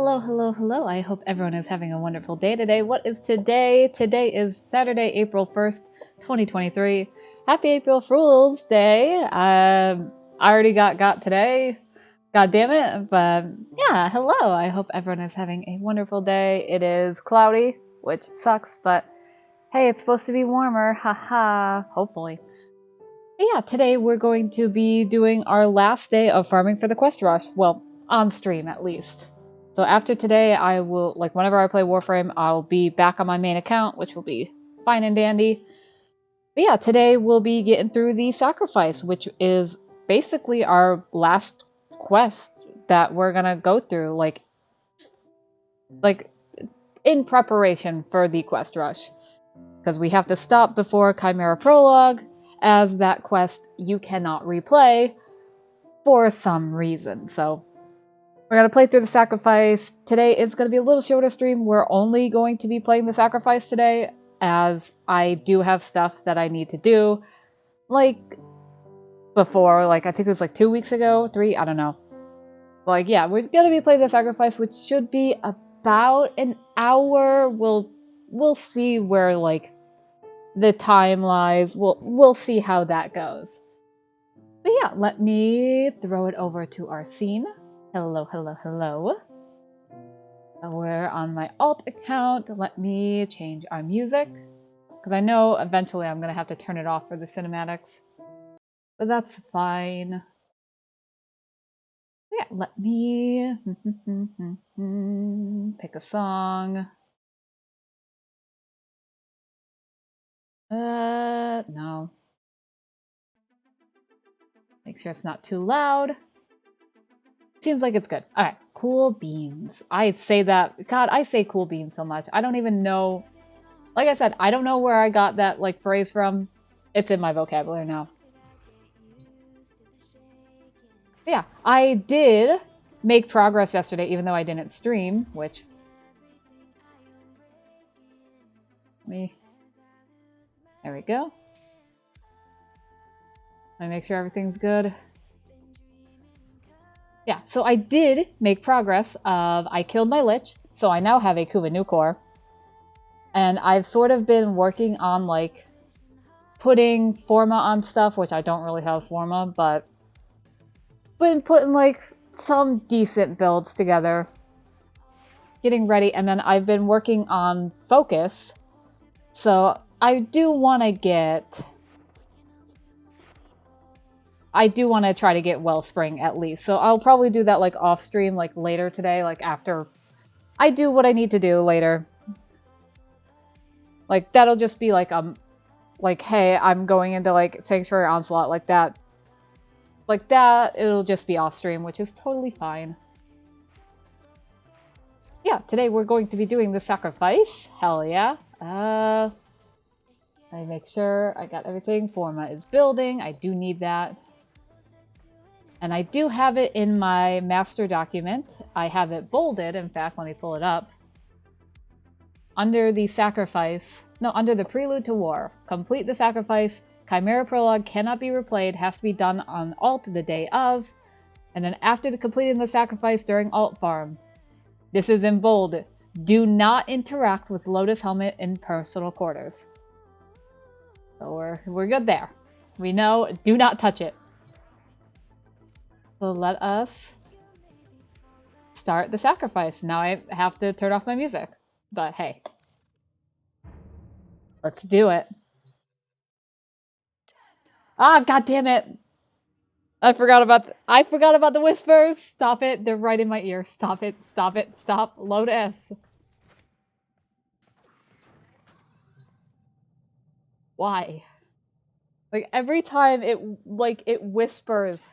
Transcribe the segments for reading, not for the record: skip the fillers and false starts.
Hello, hello, hello. I hope everyone is having a wonderful day today. What is today? Today is Saturday, April 1st, 2023. Happy April Fool's Day. I already got today. God damn it. But yeah, hello. I hope everyone is having a wonderful day. It is cloudy, which sucks, but hey, it's supposed to be warmer. Haha. Hopefully. But yeah, today we're going to be doing our last day of farming for the Quest Rush. Well, on stream at least. So after today, I will, like, whenever I play Warframe, I'll be back on my main account, which will be fine and dandy. But yeah, today we'll be getting through the Sacrifice, which is basically our last quest that we're gonna go through, like in preparation for the Quest Rush. Because we have to stop before Chimera Prologue, as that quest you cannot replay for some reason. So we're going to play through the Sacrifice. Today is going to be a little shorter stream. We're only going to be playing the Sacrifice today, as I do have stuff that I need to do. Like, before, like, I think it was like 2 weeks ago, 3, I don't know. Like, yeah, we're going to be playing the Sacrifice, which should be about an hour. We'll see where, like, the time lies. We'll see how that goes. But yeah, let me throw it over to our scene. Hello, hello, hello. We're on my alt account. Let me change our music, because I know eventually I'm going to have to turn it off for the cinematics. But that's fine. Yeah, let me pick a song. No. Make sure it's not too loud. Seems like it's good. Alright, cool beans. I say that, God, I say cool beans so much. I don't even know, like I said, I don't know where I got that, like, phrase from. It's in my vocabulary now. But yeah, I did make progress yesterday, even though I didn't stream, which... There we go. Let me make sure everything's good. Yeah, so I did make progress of... I killed my Lich, so I now have a Kuva Nukor. And I've sort of been working on, like, putting Forma on stuff, which I don't really have Forma, but... been putting, like, some decent builds together. Getting ready, and then I've been working on Focus. So I do want to get... I do want to try to get Wellspring at least. So I'll probably do that, like, off stream, like, later today, like, after I do what I need to do later. Like, that'll just be like, like, hey, I'm going into, like, Sanctuary Onslaught, like that. Like that, it'll just be off stream, which is totally fine. Yeah, today we're going to be doing the Sacrifice. Hell yeah. Let me make sure I got everything. Forma is building. I do need that. And I do have it in my master document. I have it bolded. In fact, let me pull it up. Under the Sacrifice. No, under the Prelude to War. Complete the Sacrifice. Chimera Prologue cannot be replayed. Has to be done on alt the day of. And then after completing the Sacrifice during alt farm. This is in bold. Do not interact with Lotus Helmet in personal quarters. So we're good there. We know, do not touch it. So let us start the Sacrifice. Now I have to turn off my music. But hey. Let's do it. Ah, god damn it. I forgot about the whispers. Stop it. They're right in my ear. Stop it. Stop it. Stop. Lotus. Why? Like, every time it whispers.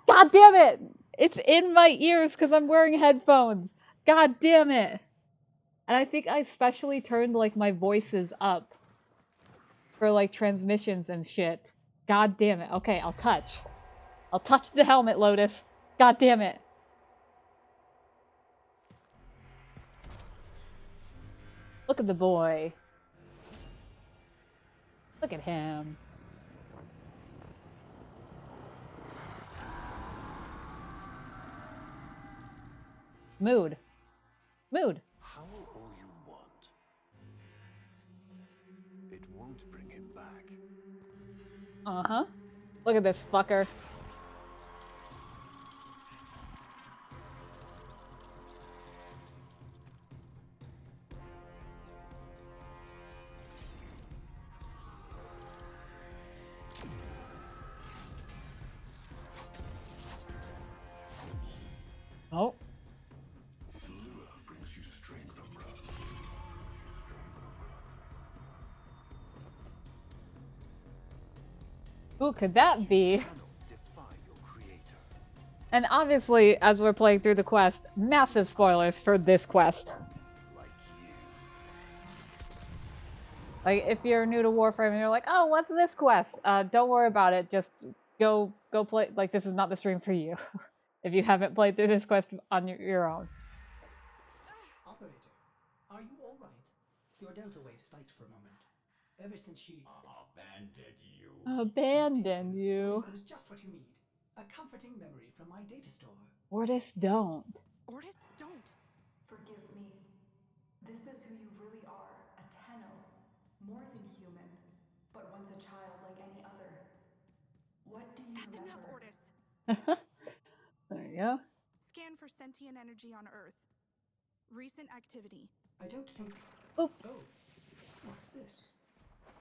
God damn it! It's in my ears because I'm wearing headphones. God damn it! And I think I specially turned, like, my voices up for, like, transmissions and shit. God damn it. Okay, I'll touch. I'll touch the helmet, Lotus. God damn it. Look at the boy. Look at him. Mood. Mood. Howl all you want. It won't bring him back. Uh-huh. Look at this fucker. Oh. Brings you strength, Umbra. Who could that be? Cannot defy your creator. And obviously, as we're playing through the quest, massive spoilers for this quest. Like you. Like, if you're new to Warframe and you're like, oh, what's this quest? Don't worry about it. Just go play. Like, this is not the stream for you. If you haven't played through this quest on your own. Operator, are you all right? Your delta wave spiked for a moment. Ever since she Abandoned you. Abandoned you. Ordis knows just what you need. A comforting memory from my data store. Ordis don't. Ordis, don't. Forgive me. This is who you really are, a Tenno. More than human, but once a child like any other. What do you That's enough, remember? Ordis. There you go. Scan for sentient energy on Earth. Recent activity. I don't think... Oop. Oh, what's this?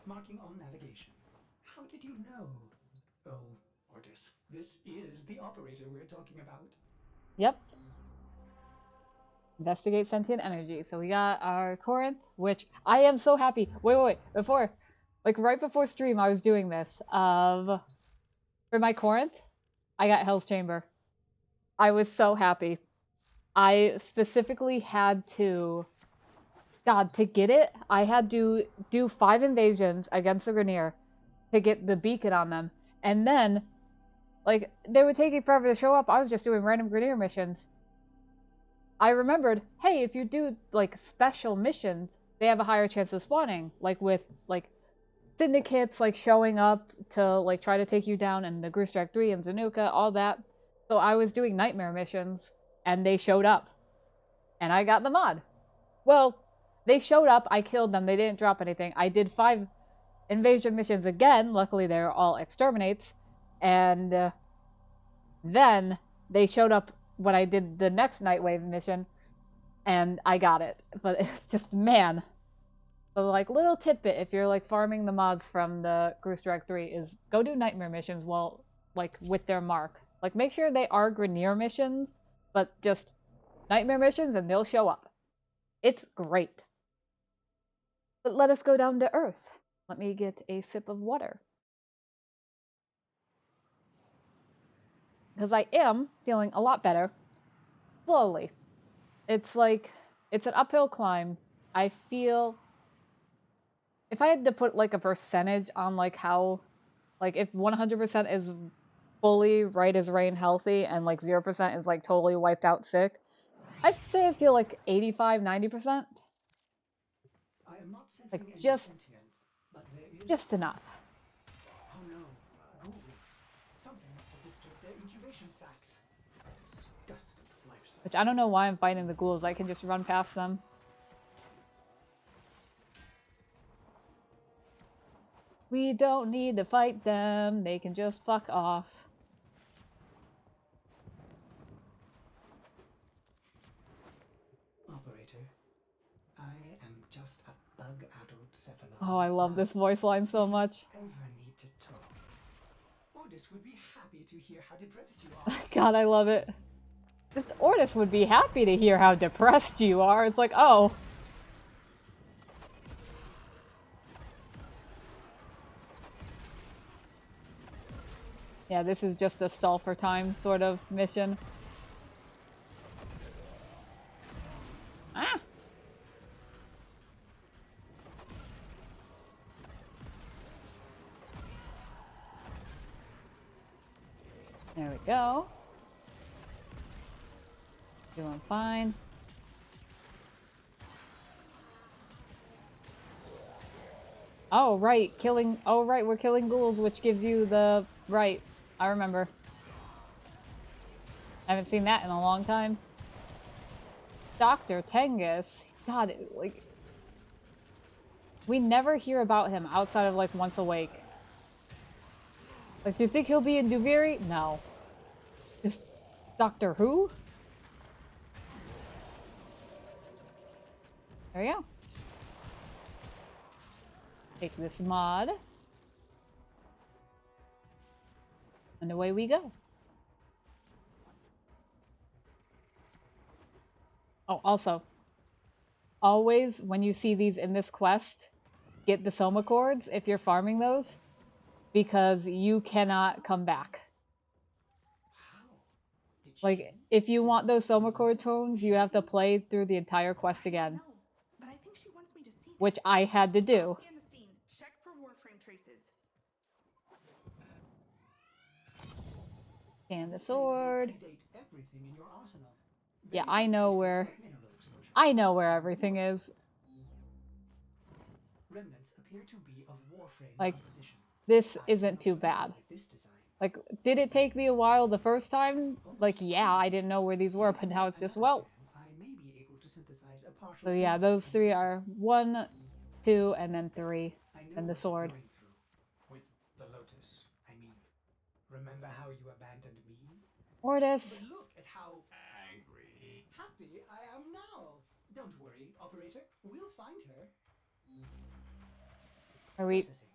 Marking on navigation. How did you know? Oh, Ordis, this is the operator we're talking about. Yep. Investigate sentient energy. So we got our Corinth, which I am so happy. Wait. Before, like right before stream, I was doing this. For my Corinth, I got Hell's Chamber. I was so happy. I specifically had to... God, to get it, I had to do 5 invasions against the Grineer to get the beacon on them. And then, like, they were taking forever to show up. I was just doing random Grineer missions. I remembered, hey, if you do, like, special missions, they have a higher chance of spawning. Like, with, like, syndicates, like, showing up to, like, try to take you down, and the Grusstrak 3 and Zanuka, all that. So I was doing nightmare missions, and they showed up. And I got the mod. Well, they showed up, I killed them, they didn't drop anything. I did 5 invasion missions again, luckily they're all exterminates. And then they showed up when I did the next Nightwave mission, and I got it. But it's just, man. So, like, little tidbit, if you're, like, farming the mods from the Grusstrak 3, is go do nightmare missions while, like, with their mark. Like, make sure they are Grineer missions, but just nightmare missions and they'll show up. It's great. But let us go down to Earth. Let me get a sip of water. Because I am feeling a lot better. Slowly. It's like, it's an uphill climb. I feel... If I had to put, like, a percentage on, like, how... Like, if 100% is fully right as rain healthy and, like, 0% is, like, totally wiped out sick, I'd say I feel like 85, 90%. I am not sensing Like, any just sentience, but there is... Just enough. Oh no, ghouls. Something must have disturbed their incubation sacs. Disgusting life cycle. Which I don't know why I'm fighting the ghouls. I can just run past them. We don't need to fight them. They can just fuck off. Operator, I am just a bug-addled cephalon. Oh, I love this voice line so much. Ever need to talk? Ordis would be happy to hear how depressed you are. God, I love it. Just Ordis would be happy to hear how depressed you are. It's like, oh. Yeah, this is just a stall for time sort of mission. Ah! There we go. Doing fine. Oh, right, killing... Oh, right, we're killing ghouls, which gives you the... Right, I remember. I haven't seen that in a long time. Dr. Tengus. God, like, we never hear about him outside of like Once Awake. Like, do you think he'll be in Duviri? No. Is Doctor Who? There we go. Take this mod. And away we go. Oh, also, always when you see these in this quest, get the Soma Chords if you're farming those, because you cannot come back. How? Did Like, she? if you want those Soma Chord tones, you have to play through the entire quest again, No, but I think she wants me to see which this. I had to I'll do. scan the scene. Check for Warframe traces. And the This raid will sword. predate everything in your arsenal. Yeah, Very I few know traces where. of mineral exposure. I know where everything is. Remnants appear to be of Warframe Like, composition. this I am isn't not too familiar bad. with this design. Like, did it take me a while the first time? Like, yeah, I didn't know where these were, but now it's just, well. I may be able to synthesize a partial So yeah, schematic those from three data. are 1, 2, and then 3. I know And the what you're sword. going through with the Lotus. I mean, remember how you abandoned me? Ordis. But look at how Angry. happy I am now. Don't worry, operator. We'll find her. Are we Processing.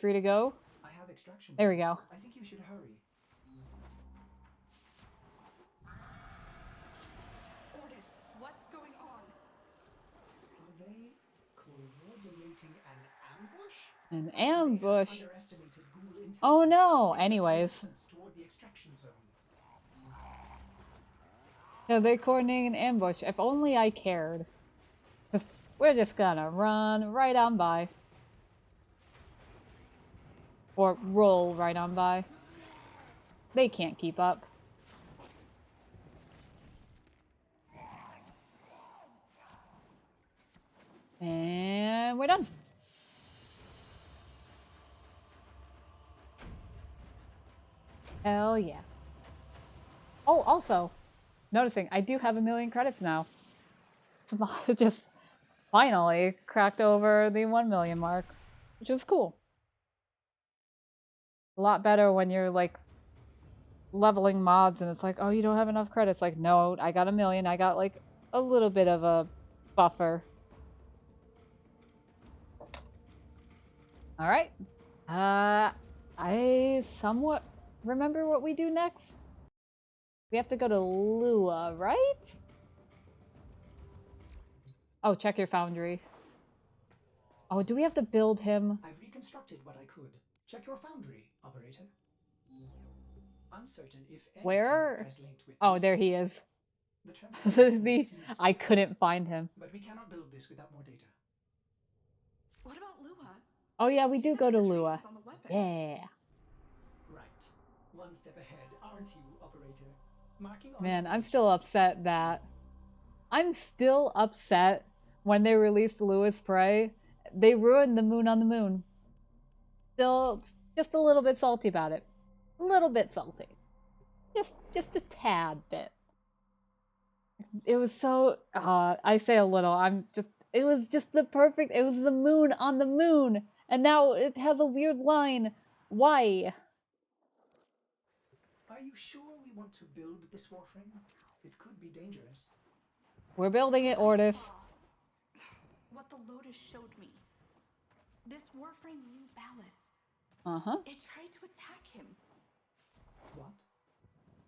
free to go? I have extraction. There we go. I think you should hurry. Ordis, what's going on? Are they coordinating an ambush? An They have ambush. underestimated Ghoul intelligence. Oh no, It's the anyways. resistance toward the extraction zone. Yeah, they're coordinating an ambush. If only I cared. We're just gonna run right on by. Or roll right on by. They can't keep up. And we're done. Hell yeah. Oh, also, noticing I do have 1,000,000 credits now. It's just finally cracked over the 1,000,000 mark, which is cool. A lot better when you're like leveling mods and it's like, oh, you don't have enough credits. Like, no, I got 1,000,000. I got like a little bit of a buffer. All right. I somewhat remember what we do next. We have to go to Lua, right? Oh, check your foundry. Oh, do we have to build him? I've reconstructed what I could. Check your foundry, operator. Uncertain if any Where? tunnel has linked with Oh, this there he system. is. The transport the seems I fair, couldn't find him. but we cannot build this without more data. What about Lua? Oh yeah, we do You go said to there were Lua. traces on the weapon. Yeah. Right. One step ahead, aren't you, operator? Marking on Man, I'm navigation. still upset that when they released Lua's Prey, they ruined the moon on the moon. Still just a little bit salty about it. A little bit salty. Just a tad bit. It was so I say a little. It was just the perfect. It was the moon on the moon, and now it has a weird line. Why? Are you sure we want to build this warframe? It could be dangerous. We're building it, Ordis. I saw what the Lotus showed me. This Warframe knew Ballas. Uh-huh. It tried to attack him. What?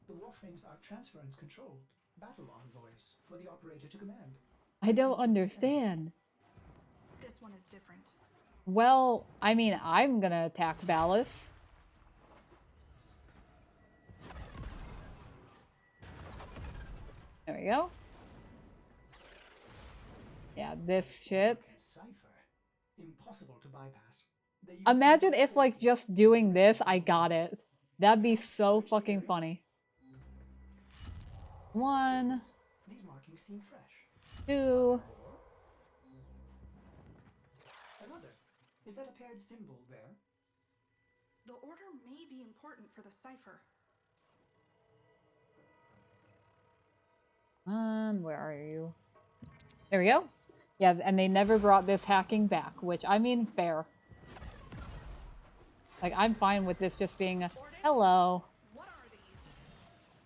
The warframes are transference controlled. Battle envoys for the operator to command. I don't understand. This one is different. Well, I mean, I'm gonna attack Ballas. There we go. Yeah, this shit. Cipher. Impossible to bypass. They use Imagine multiple if, like, codes just to doing direct this, the I got it. That'd be so Search the fucking area. funny. 1, These markings seem fresh. 2. Another. Is that a paired symbol there? The order may be important for the cipher. Where are you? There we go. Yeah, and they never brought this hacking back, which, I mean, fair. Like, I'm fine with this just being a, hello. What are these?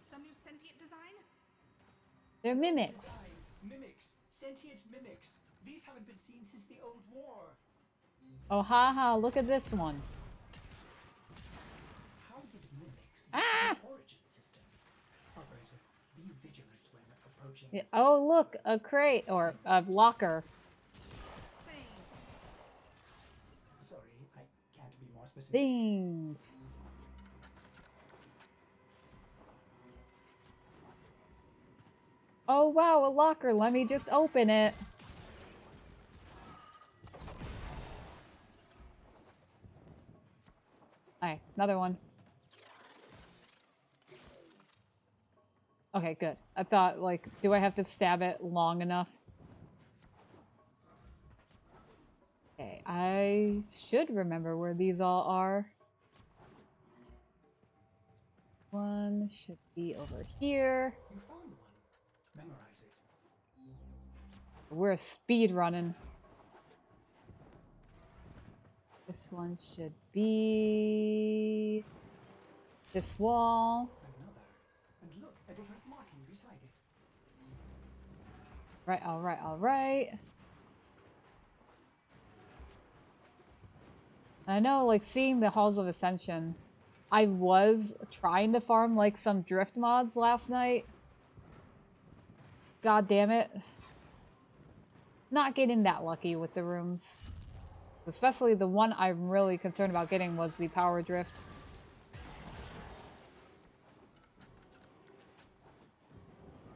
Some new sentient design? They're mimics. Design. Mimics. Sentient mimics. These haven't been seen since the old war. Oh, haha, look at this one. How did mimics Ah! get to the origin system? Operator, be vigilant when approaching. Yeah, oh, look, a crate, or a locker. Thing. Sorry, I can't be more specific. Things. Oh, wow, a locker. Let me just open it. Alright, another one. Okay, good. I thought, like, do I have to stab it long enough? Okay, I should remember where these all are. One should be over here. You found one. Memorize it. We're speed running. This one should be this wall. Another. And look, a different marking beside it. Right, alright, alright. I know, like, seeing the Halls of Ascension, I was trying to farm, like, some drift mods last night. God damn it. Not getting that lucky with the rooms. Especially the one I'm really concerned about getting was the power drift.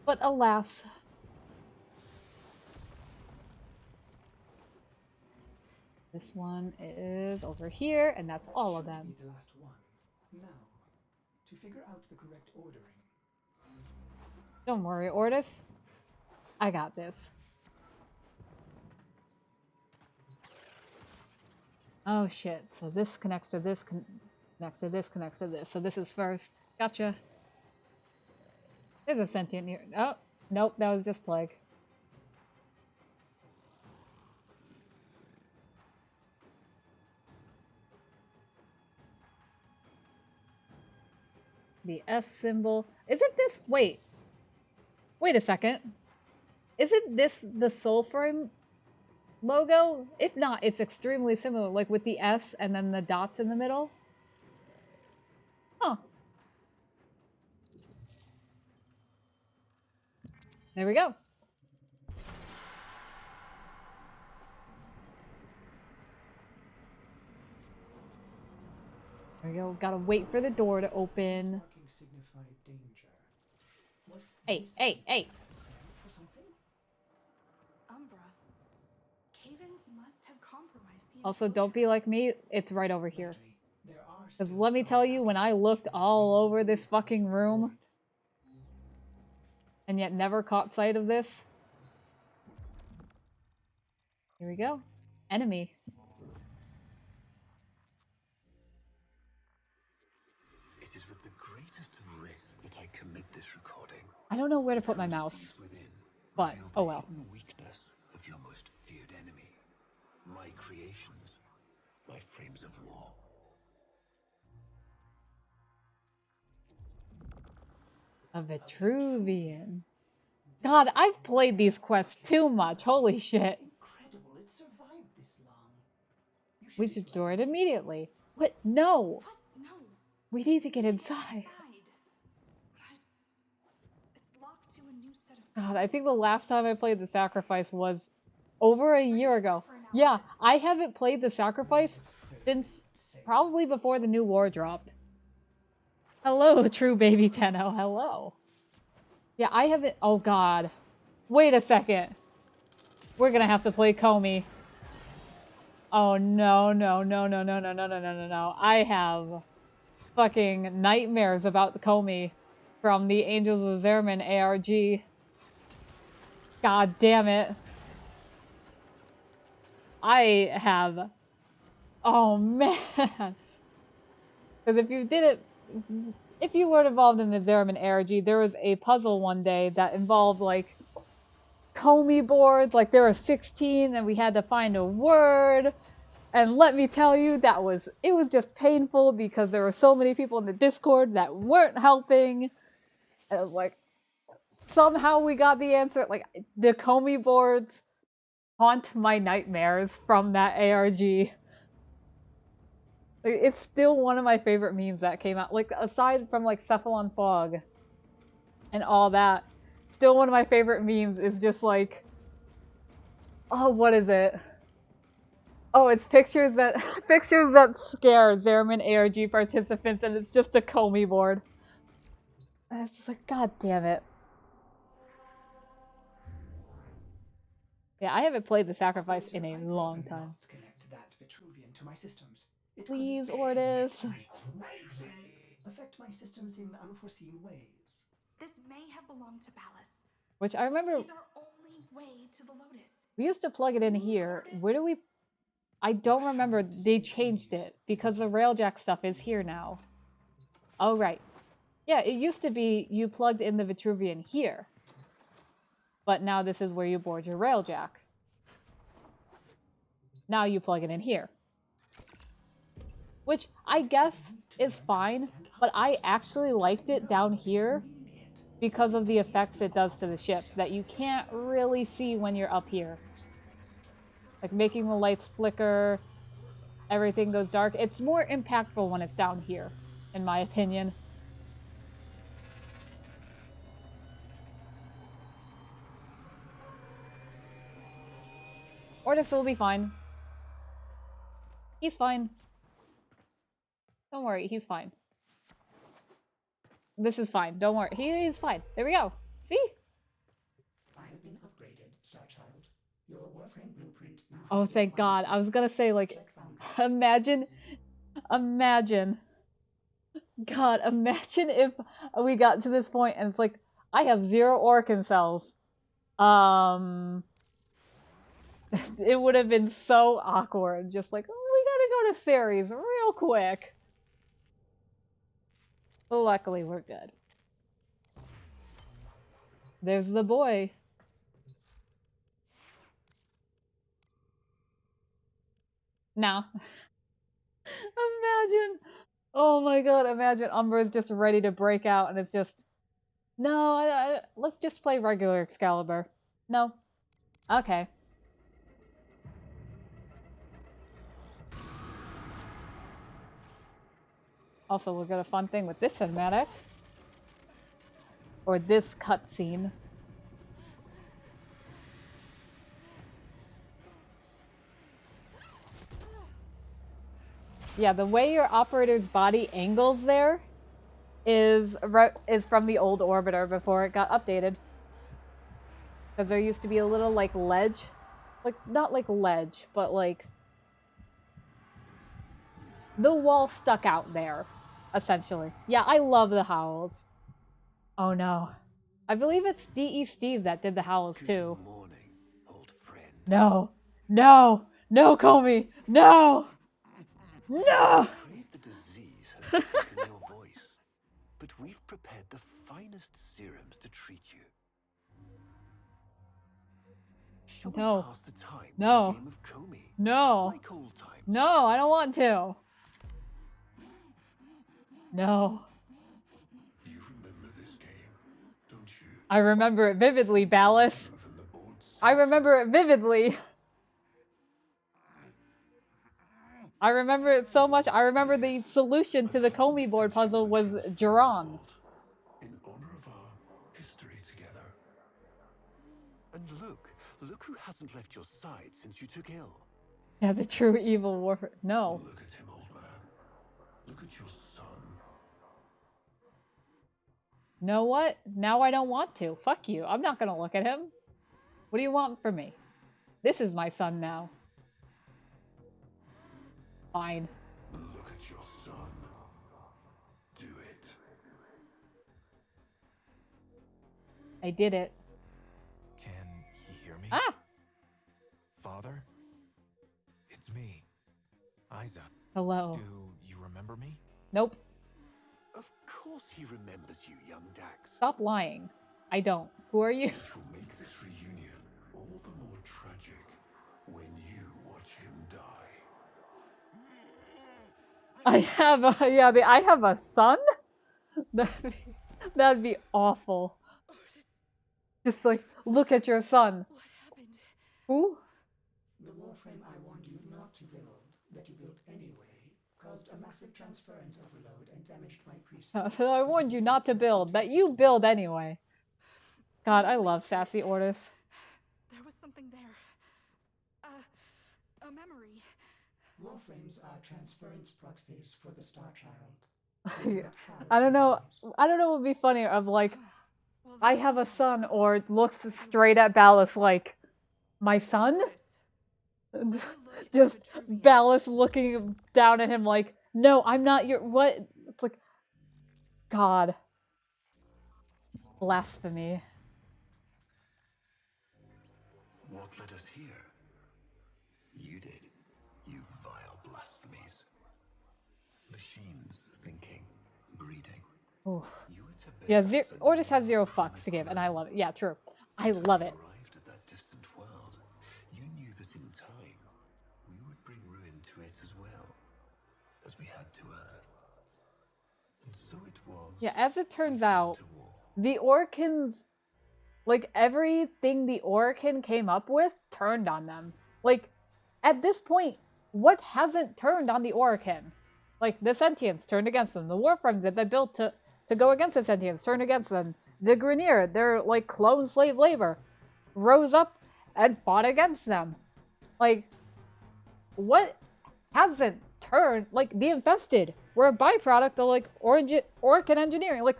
But alas. This one is over here, and that's all of them. Be the last one. Now, to figure out the correct ordering. Don't worry, Ortis. I got this. Oh shit, so this connects to this, connects to this, connects to this. So this is first. Gotcha. There's a sentient here. Oh, nope, that was just plague. The S symbol. Isn't this... Wait. Wait a second. Isn't this the Soulframe logo? If not, it's extremely similar, like with the S and then the dots in the middle. Huh. There we go. There we go. Gotta wait for the door to open. Marking signified danger. Was Hey, this hey, hey. concern for something? Umbra. Cave-ins must have compromised the Also, don't be like me. It's right over here. Likely, there are Because still let me some tell you, when I looked all over this fucking room and yet never caught sight of this. Here we go. Enemy. It is with the greatest of risk that I commit this recording. I don't know where to put my mouse. Within But, reveal oh the well. hidden weakness of your most feared enemy. My creations, my frames of war. A Vitruvian. God, I've played these quests too much. Holy shit. incredible it survived this long. You We be should glad. destroy it immediately. What? No. What? No. We need to get Get inside. But it's locked to a new set of God, I think the last time I played the Sacrifice was over a year ago. Yeah, I haven't played the Sacrifice since probably before the new war dropped. Hello, true baby Tenno. Hello. Yeah, I haven't... Oh, God. Wait a second. We're gonna have to play Comey. Oh, no, no, no, no, no, no, no, no, no, no, no. I have fucking nightmares about the Comey from the Angels of Zerman ARG. God damn it. I have... Oh, man. Because if you did it... If you were involved in the Zerman ARG, there was a puzzle one day that involved, like, Comey boards, like there were 16 and we had to find a word. And let me tell you, it was just painful because there were so many people in the Discord that weren't helping. And it was like, somehow we got the answer. Like, the Comey boards haunt my nightmares from that ARG. Like, it's still one of my favorite memes that came out. Like, aside from, like, Cephalon Fog and all that, still one of my favorite memes is just like, oh, what is it? Oh, it's pictures that scare Zeraman ARG participants, and it's just a Comey board. And it's just like, god damn it. Yeah, I haven't played The Sacrifice in a long time. Connect that Vitruvian to my systems. It Please, could Ordis. affect my systems in unforeseen ways. This may have belonged to Ballas. Which I remember He's our only way to the Lotus. we used to plug it in here. Where do we... I don't remember. They changed it because the Railjack stuff is here now. Oh, right. Yeah, it used to be you plugged in the Vitruvian here. But now this is where you board your Railjack. Now you plug it in here. Which I guess is fine, but I actually liked it down here because of the effects it does to the ship that you can't really see when you're up here. Like making the lights flicker, everything goes dark. It's more impactful when it's down here, in my opinion. Ordis will be fine. He's fine. Don't worry, he's fine. This is fine. Don't worry. He's fine. There we go. See? I have been upgraded, Starchild. Your Warframe blueprint now has Oh, the thank God. I was gonna say, like, imagine, God, imagine if we got to this point and it's like, I have 0 Orkin cells. It would have been so awkward. Just like, oh, we gotta go to Ceres real quick. But luckily, we're good. There's the boy. Now. Imagine. Oh my god, imagine Umbra's just ready to break out and it's just... No, let's just play regular Excalibur. No. Okay. Also, we'll get a fun thing with this cinematic. Or this cutscene. Yeah, the way your operator's body angles there is from the old orbiter before it got updated. Because there used to be a little, like, ledge. Like, not like ledge, but like... the wall stuck out there, essentially. Yeah, I love the howls. Oh no. I believe it's D.E. Steve that did the howls too. Good morning, old friend. No. No! No, Comey! No! No! I'm afraid the disease has taken your voice, but we've prepared the finest serums to treat you. Shall No. we pass the time No. with a game of Comey? No. Like old times. No, I don't want to. No. You remember this game, don't you? I remember it vividly, Ballas. From the old I remember it vividly. I remember it so much. I remember the solution to the Comey board puzzle was Jiran. in honor of our history together. And look who hasn't left your side since you took ill. Yeah, the true evil warfare. No. Look at him, old man. Look at your son. Know what? Now I don't want to. Fuck you. I'm not gonna look at him. What do you want from me? This is my son now. Fine. Look at your son. Do it. I did it. Can he hear me? Ah! Father? It's me, Isa. Hello. Do you remember me? Nope. Of course he remembers you, young Dax. Stop lying. I don't. Who are you? It will make this reunion I have a yeah. I have a son. That'd be awful. Just like look at your son. What happened? Who? The warframe I warned you not to build, that you built anyway, caused a massive transference overload and damaged my preset. I warned you not to build, but you build anyway. God, I love sassy Ortis. There was something there. A memory. Warframes are transference proxies for the Star Child. They do not have I don't know. memories. I don't know what would be funnier of like Well, I this have a makes son sense. or looks straight at Ballas like my son. Ortis, will you look at Just Vitruvian? Ballas looking down at him like, no, I'm not your what? It's like, God, blasphemy. What led us here? You did, you vile blasphemies. Machines thinking, breeding. Oof. You were to Yeah, bear us a Ortis has new 0 fucks promised to give, and I land. love it. Yeah, true. I When love you it. arrived at that distant world, you knew that in time, we would bring ruin to it as well, as we had to Earth. And so it was. Yeah, as it we turns came out, to war. the Orkans, like everything the Orkan came up with, turned on them. Like, at this point, what hasn't turned on the Orkan? Like, the Sentients turned against them. The Warframes that they built to go against the Sentients turned against them. The Grineer, their, like, clone slave labor, rose up and fought against them. Like, what hasn't turned? Like, the Infested were a byproduct of, like, Orkan engineering. Like,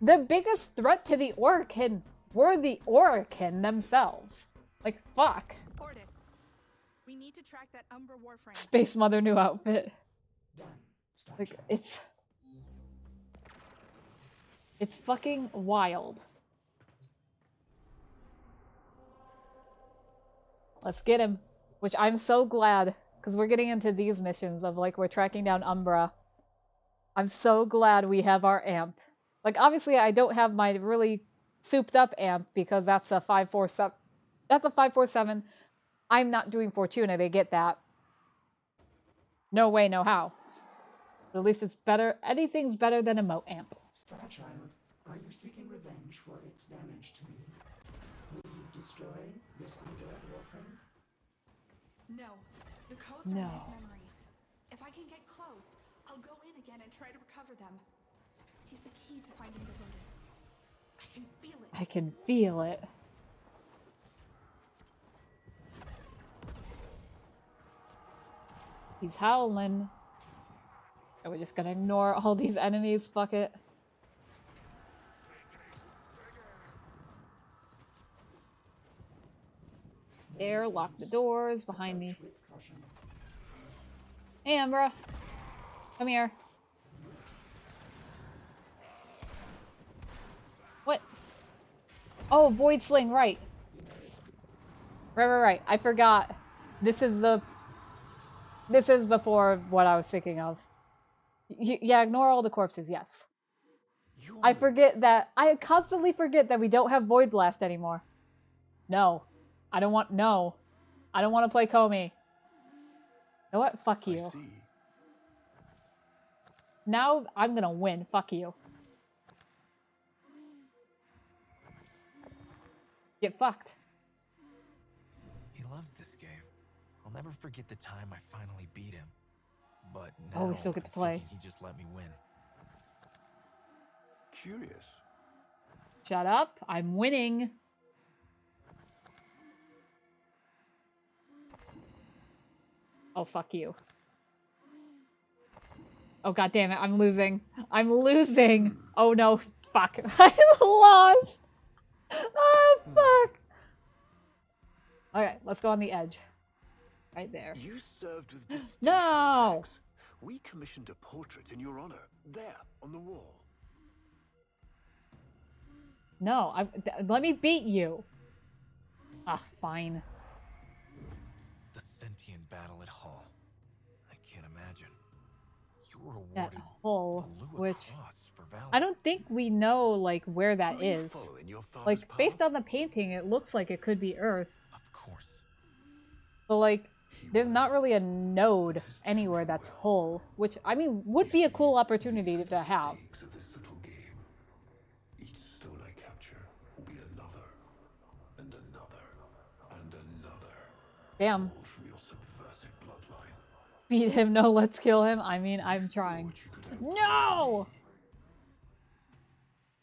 the biggest threat to the Orkan were the Orkan themselves. Like, fuck. Ortis, we need to track that Umbra warframe. Space Mother new outfit. Done, Star Like, Child. it's fucking wild. Let's get him. Which I'm so glad, because we're getting into these missions of, like, we're tracking down Umbra. I'm so glad we have our amp. Like, obviously, I don't have my really souped up amp, because that's a 547. That's a 547. I'm not doing Fortuna to get that. No way, no how. But at least it's better. Anything's better than a Moat amp. Star Child, are you seeking revenge for its damage to me? Will you destroy this undead warframe? No, the codes No. are in his memory. If I can get close, I'll go in again and try to recover them. He's the key to finding the Lotus. I can feel it. I can feel it. He's howling. Are we just gonna ignore all these enemies? Fuck it. There, lock the doors behind me. With caution. Hey, Umbra. Come here. What? Oh, Void Sling, right. Right. I forgot. This is before what I was thinking of. Yeah, ignore all the corpses, yes. I constantly forget that we don't have Void Blast anymore. No. I don't want to play Comey. You know what? Fuck I you. see. Now I'm gonna win. Fuck you. Get fucked. He loves this game. I'll never forget the time I finally beat him. But Oh, we now still get to I'm play. thinking he just let me win. Curious. Shut up. I'm winning. Oh, fuck you. Oh, god damn it. I'm losing. I'm losing. Oh, no. Fuck. I lost. Oh, fuck. Okay, let's go on the edge. Right there. You served with distinction, No! Apex. We commissioned a portrait in your honor, there, on the wall. No, let me beat you. Ah, fine. The sentient battle at Hull. I can't imagine. You were That awarded hole, the Lua which Cross for valor. I don't think we know, like, where that Will you is. follow in your father's Like, based path? on the painting, it looks like it could be Earth. Of course. But, like, He there's not really a node anywhere that's whole, which, I mean, would be a cool opportunity to have. Stakes of this little game. Each stone I capture will be another, and another, and another. Damn. All from your subversive bloodline. Beat him, no, let's kill him. I mean, I'm trying. Thought you could No!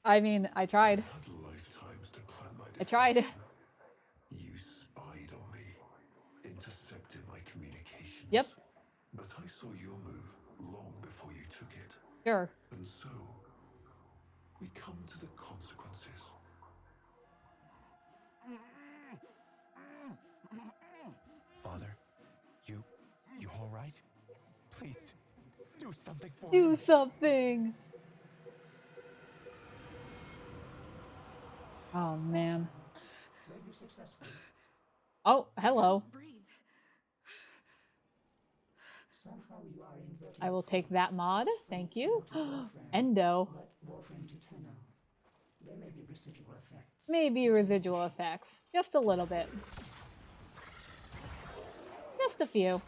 I mean, I tried. Had lifetimes to plan my I tried. defection. You spied on me, intercepted my communications. Yep, But I saw your move long before you took it. sure. And so, we come to the consequences. Father, you all right? Please, do something for Do him. something! Oh, man. Were you successful? Oh, hello. Breathe. Somehow you are inverting. I will take that mod. Thank you. Warframe. Endo. But Warframe to Tenno. There may be residual effects. Maybe residual effects. Just a little bit. Just a few.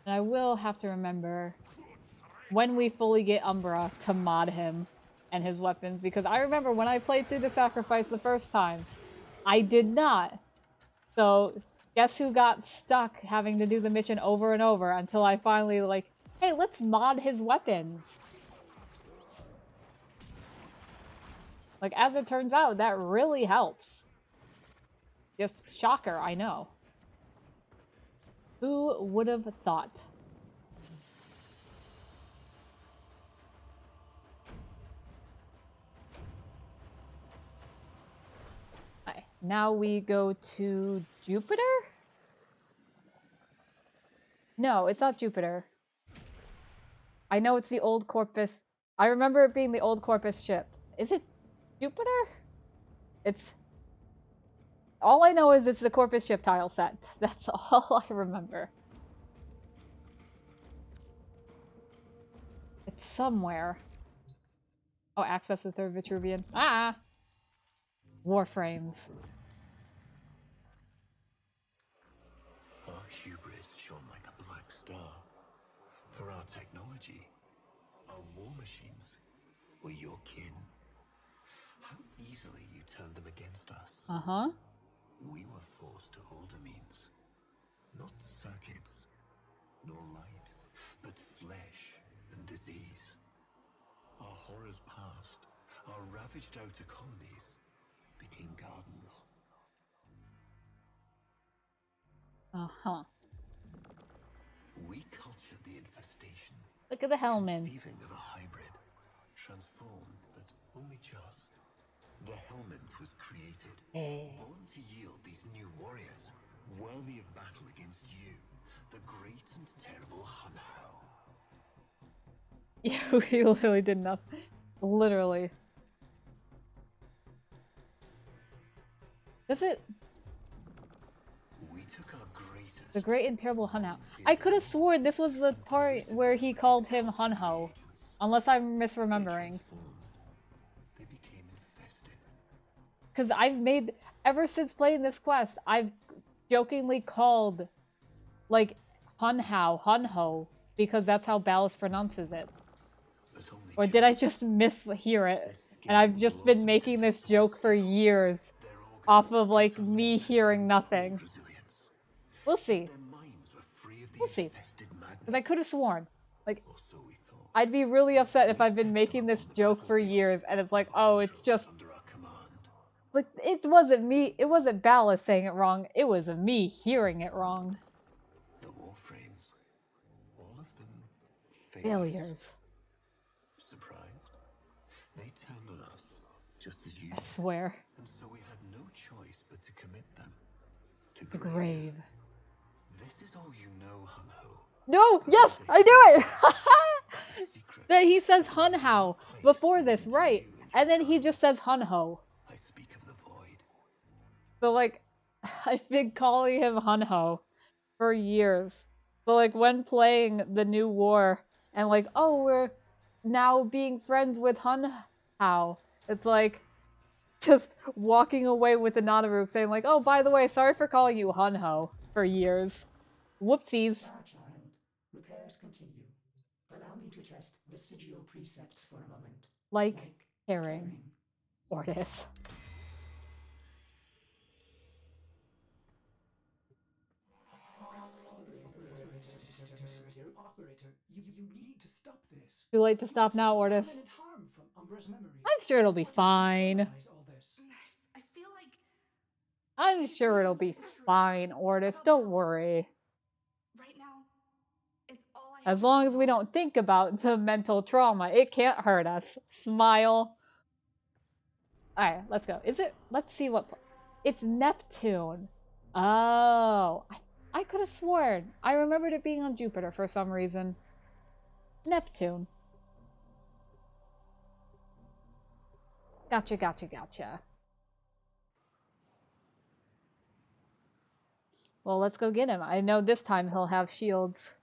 And I will have to remember when we fully get Umbra to mod him and his weapons, because I remember when I played through the Sacrifice the first time, I did not. So guess who got stuck having to do the mission over and over until I finally like, hey, let's mod his weapons. Like, as it turns out, that really helps. Just shocker, I know. Who would have thought? Okay, now we go to Jupiter? No, it's not Jupiter. I know it's the old Corpus. I remember it being the old Corpus ship. Is it Jupiter? It's... All I know is it's the Corpus ship tile set. That's all I remember. It's somewhere. Oh, access the third Vitruvian. Ah! Warframes. Our hubris shone like a black star. For our technology, our war machines were your kin. How easily you turned them against us. Uh-huh. We were forced to older means. Not circuits, nor light, but flesh and disease. Our horrors passed. Our ravaged outer colonies became gardens. Uh-huh. We cultured the infestation. Look at the Hellman. Conceiving of a hybrid, transformed, but only just. The Helminth was created, born to yield these new warriors, worthy of battle against you, the great and terrible Hun Hao. Yeah, we literally did nothing. Literally. Does it... We took our greatest. The great and terrible Hun Hao. I could have sworn this was the part where he called him Hun Ho. Unless I'm misremembering. They became infested. Because I've made... Ever since playing this quest, I've jokingly called, like, Hun Hao, Hun Ho, because that's how Ballas pronounces it. But only Or did I just mishear it? And I've just been making this joke for years off of, like, me hearing nothing. resilience. We'll see. Their minds were free of the We'll see. infested madness. Because I could have sworn. Like, Or so we thought. I'd be really upset if I've been making this joke for years and it's like, oh, it's just... Under our command. Like, it wasn't me, it wasn't Ballas saying it wrong, it was me hearing it wrong. The warframes, all of them Failures. Surprised? They turned on us, just as you I did. swear. And so we had no choice but to commit them to The grave. This is all you know, Hun Ho. No! Yes! I knew it! Secret. That he says Hun Hao before this, right? And then he just says Hun Ho. I speak of the void. So, like, I've been calling him Hun Ho for years. So, like, when playing the new war, and like, oh, we're now being friends with Hun Hao. It's like, Just walking away with the Nanaru saying like, oh, by the way, sorry for calling you Hunho for years. Whoopsies. Ah, child. Repairs continue. Allow me to test vestigial precepts for a moment. Like caring. Ordis. Operator, you need to stop this. Too late to stop now, Ordis. Permanent harm from Umbra's memory. I'm sure it'll be What if we fine. internalize all this? I feel like I'm sure it'll be fine, Ordis. Don't worry. right now, it's all I have As to long go as we on. don't think about the mental trauma, it can't hurt us. Smile. Alright, let's go. Is it? Let's see what. It's Neptune. Oh. I could have sworn. I remembered it being on Jupiter for some reason. Neptune. Gotcha, gotcha, gotcha. Well, let's go get him. I know this time he'll have shields.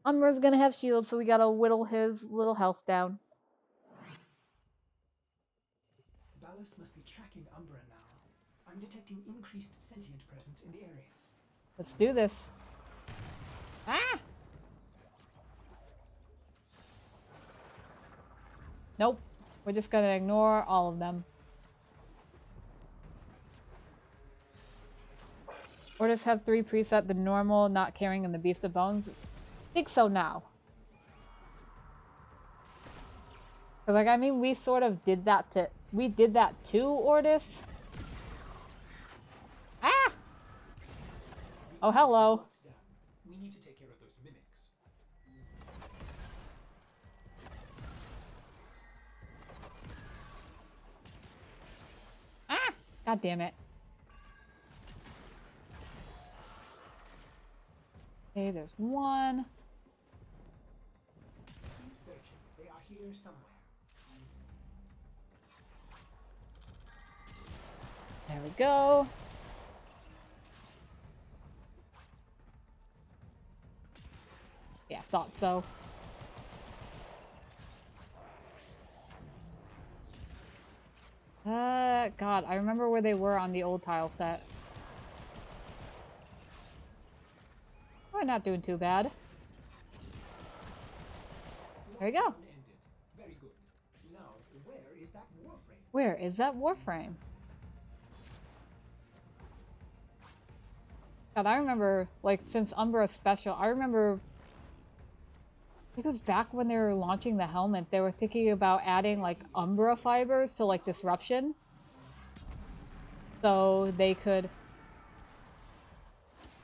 Umbra's gonna have shields, so we gotta whittle his little health down. Ballas must be tracking Umbra now. I'm detecting increased sentient presence in the area. Let's do this. Ah! Nope. We're just gonna ignore all of them. Or just have 3 preset, the normal, not caring, and the beast of bones. Think so now. Cause like, I mean, we sort of did that to, we did that to Ordis. Ah! Oh, hello. We need to take care of those mimics. Ah! God damn it. Okay, there's one. Keep searching. They are here somewhere. There we go. Yeah, thought so. God, I remember where they were on the old tile set. We're not doing too bad. There we go. Ended. Very good. Now, where is that warframe? Where is that warframe? God, I remember, like, since Umbra Special, I remember, I think it was back when they were launching the helmet, they were thinking about adding, like, Umbra fibers to, like, Disruption. So they could,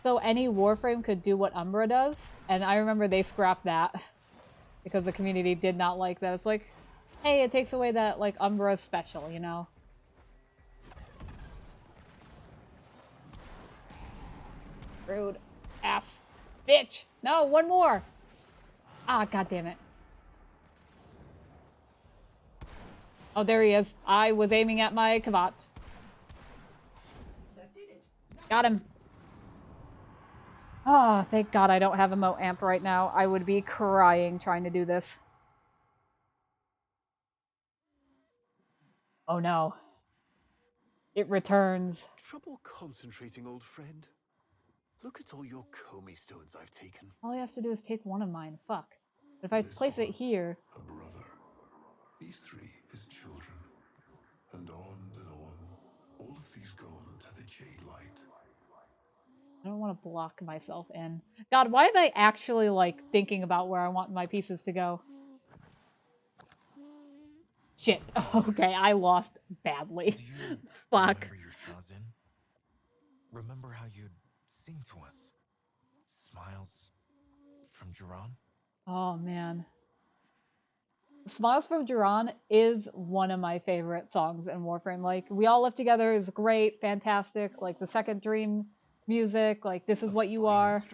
so any warframe could do what Umbra does. And I remember they scrapped that because the community did not like that. It's like, hey, it takes away that, like, Umbra Special, you know? Rude. Ass. Bitch! No, one more! Ah, god damn it. Oh, there he is. I was aiming at my Kavat. That did it. Got him. Oh, thank god I don't have emote amp right now. I would be crying trying to do this. Oh no. It returns. Trouble concentrating, old friend? Look at all your Comey stones I've taken. All he has to do is take one of mine. Fuck. But if I place it here... A brother. These 3, his children. And on and on. All of these gone to the Jade Light. I don't want to block myself in. God, why am I actually, like, thinking about where I want my pieces to go? Shit. Okay, I lost badly. Do you Fuck. remember your Shazin? Remember how you'd sing to us? Smiles from Duran? Oh, man. Smiles from Duran is one of my favorite songs in Warframe. Like, We All Live Together is great, fantastic. Like, the Second Dream music, like, This Is What You Are.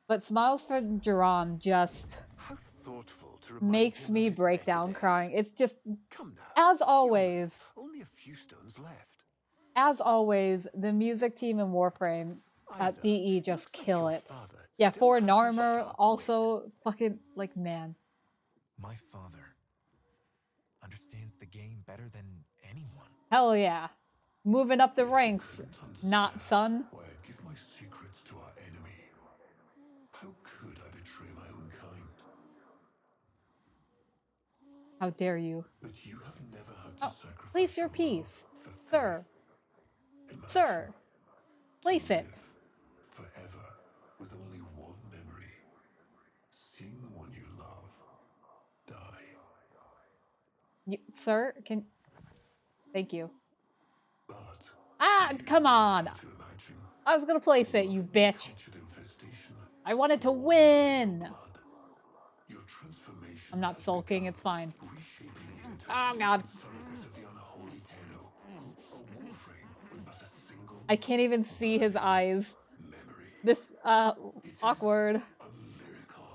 But Smiles from Duran just How thoughtful to remind makes him me of his break better down days. crying. It's just, Come now. as always, Only a few stones left. the music team in Warframe at Isa, DE just looks like kill your it. father Yeah, still for has a Narmer, sharp also wit. fucking, like, man. My father understands the game better than anyone. Hell yeah. Moving up the ranks. Not, son. Why I give my secrets to our enemy. How could I betray my own kind? How dare you? But you have never had to Oh, sacrifice place your love peace. for faith. Sir. Imagine Sir. Place it. live forever with only one memory. Seeing the one you love die. Sir, can... Thank you. But Ah, come on! to imagine I was gonna place it, you bitch. cultured infestation. I wanted to win! Blood. Your transformation I'm not has sulking, begun, it's fine. reshaping you into Oh, a God. surrogate of the unholy Tenno. A warframe with but a single I can't even see his eyes. memory. This, awkward. A miracle.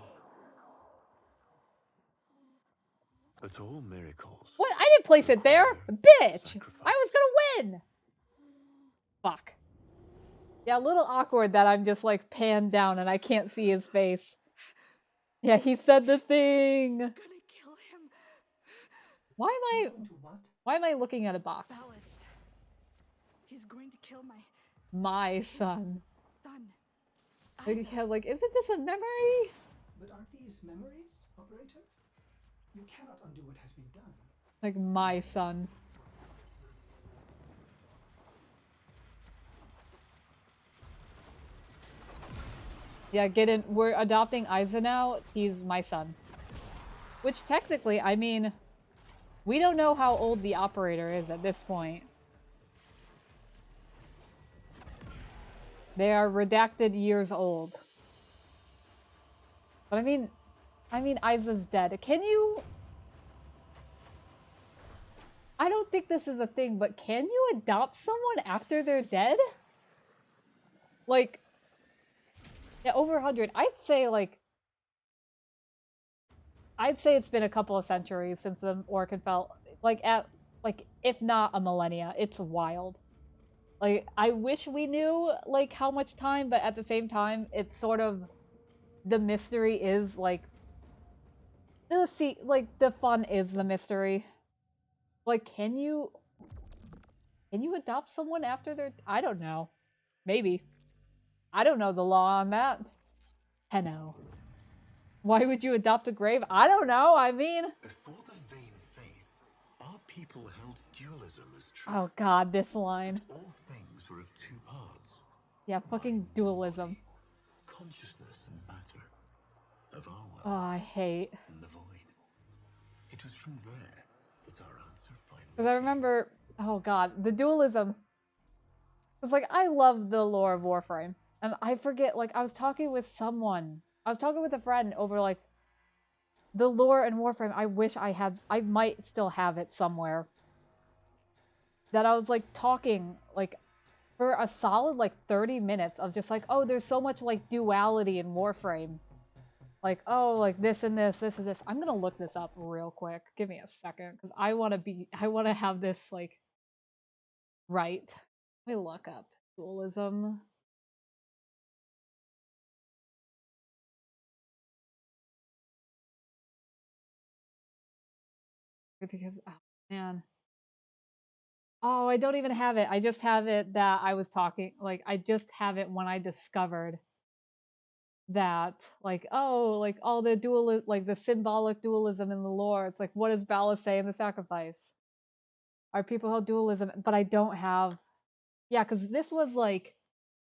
But all miracles. What? I didn't place it there! Bitch! I was gonna win! Fuck. Yeah, a little awkward that I'm just, like, panned down and I can't see his face. Yeah, he said the thing! Gonna kill him. Why He's am going to what? Why am I looking at a box? Ballas. He's going to kill My son. son. Like, Isaac. yeah, like, isn't this a memory? But aren't these memories, Operator? You cannot undo what has been done. Like, my son. Yeah, get in. We're adopting Isa now. He's my son. Which technically, I mean, we don't know how old the operator is at this point. They are redacted years old. But I mean, Isa's dead. Can you... I don't think this is a thing, but can you adopt someone after they're dead? Like... Yeah, over 100. I'd say, like... I'd say it's been a couple of centuries since the Orchid fell. Like, if not a millennia. It's wild. Like, I wish we knew, like, how much time, but at the same time, it's sort of... The mystery is, like... the fun is the mystery. Like, can you adopt someone after they're... I don't know. Maybe. I don't know the law on that. Tenno. Why would you adopt a grave? I don't know, I mean... Before the vain faith, our people held dualism as truth. Oh god, this line. All things were of two parts. Yeah, fucking dualism. Consciousness and matter. Of our world Oh, I hate... and the void. It was from there that our answer finally Because I remember... Oh god, the dualism... It's like, I love the lore of Warframe. And I forget, like, I was talking with someone. I was talking with a friend over, like, the lore in Warframe. I wish I had... I might still have it somewhere. That I was, like, talking, like, for a solid, like, 30 minutes of just, like, oh, there's so much, like, duality in Warframe. Like, oh, like, this and this and this. I'm gonna look this up real quick. Give me a second. Because I want to have this, like, right. Let me look up dualism. Because, oh, man. Oh, I don't even have it. I just have it that I was talking, like, I just have it when I discovered that, like, oh, like, all the like, the symbolic dualism in the lore. It's like, what does Ballas say in the sacrifice? Are people held dualism? But I don't have... Yeah, because this was, like,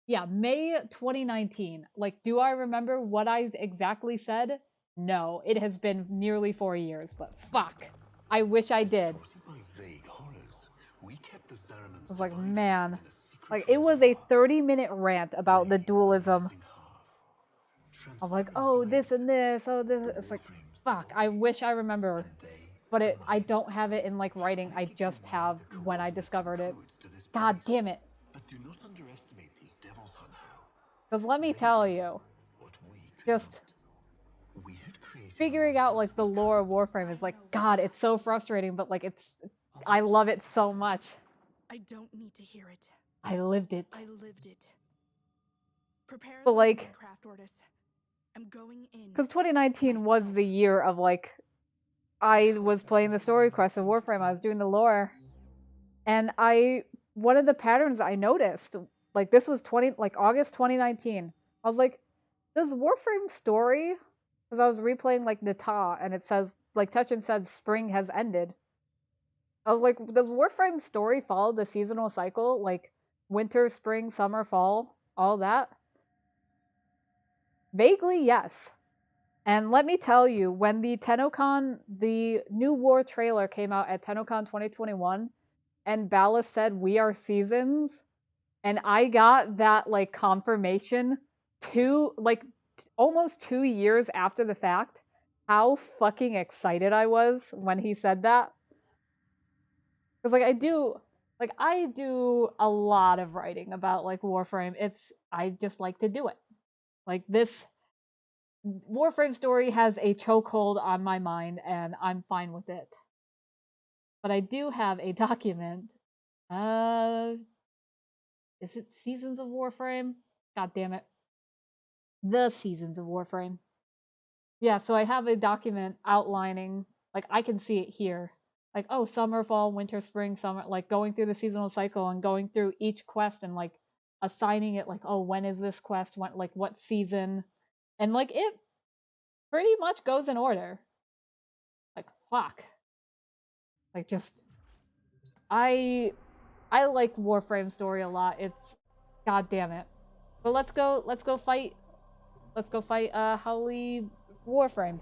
yeah, May 2019. Like, do I remember what I exactly said? No, it has been nearly 4 years, but fuck. I wish I did. Supported by vague horrors, we kept the Zaramans I was like, divided man. in a secret Like, it was a reservoir. 30-minute rant about the dualism. I'm like, oh, this and this, oh, this. It's like, fuck, I wish I remember. But I don't have it in, like, writing. I just have when I discovered it. God damn it. But do not underestimate these devils, Hunho. Because let me tell you, What we could just not. We had created figuring out, like, the lore of Warframe is like, God, it's so frustrating, but, like, I love it so much. I don't need to hear it. I lived it. I lived it. Prepare But, the like- landing craft, Ordis. I'm going in. Because 2019 was the year of, like, I was playing the story quest of Warframe. I was doing the lore, and one of the patterns I noticed, like this was August 2019. I was like, does Warframe story? Because I was replaying like Nata, and it says like Techin said spring has ended. I was like, does Warframe story follow the seasonal cycle, like winter, spring, summer, fall, all that? Vaguely, yes. And let me tell you, when the new War trailer came out at TennoCon 2021, and Ballas said, "We are seasons," and I got that like confirmation almost 2 years after the fact, how fucking excited I was when he said that. Because I do a lot of writing about like Warframe. I just like to do it. Like this Warframe story has a chokehold on my mind, and I'm fine with it. But I do have a document. Is it Seasons of Warframe? God damn it. The Seasons of Warframe. Yeah, so I have a document outlining, like I can see it here. Like, oh, summer, fall, winter, spring, summer, like going through the seasonal cycle and going through each quest and like assigning it, like, oh, when is this quest? When, like, what season? And like it pretty much goes in order. Like, fuck. Like, just I like Warframe story a lot. It's god damn it. But let's go fight Howley Warframe.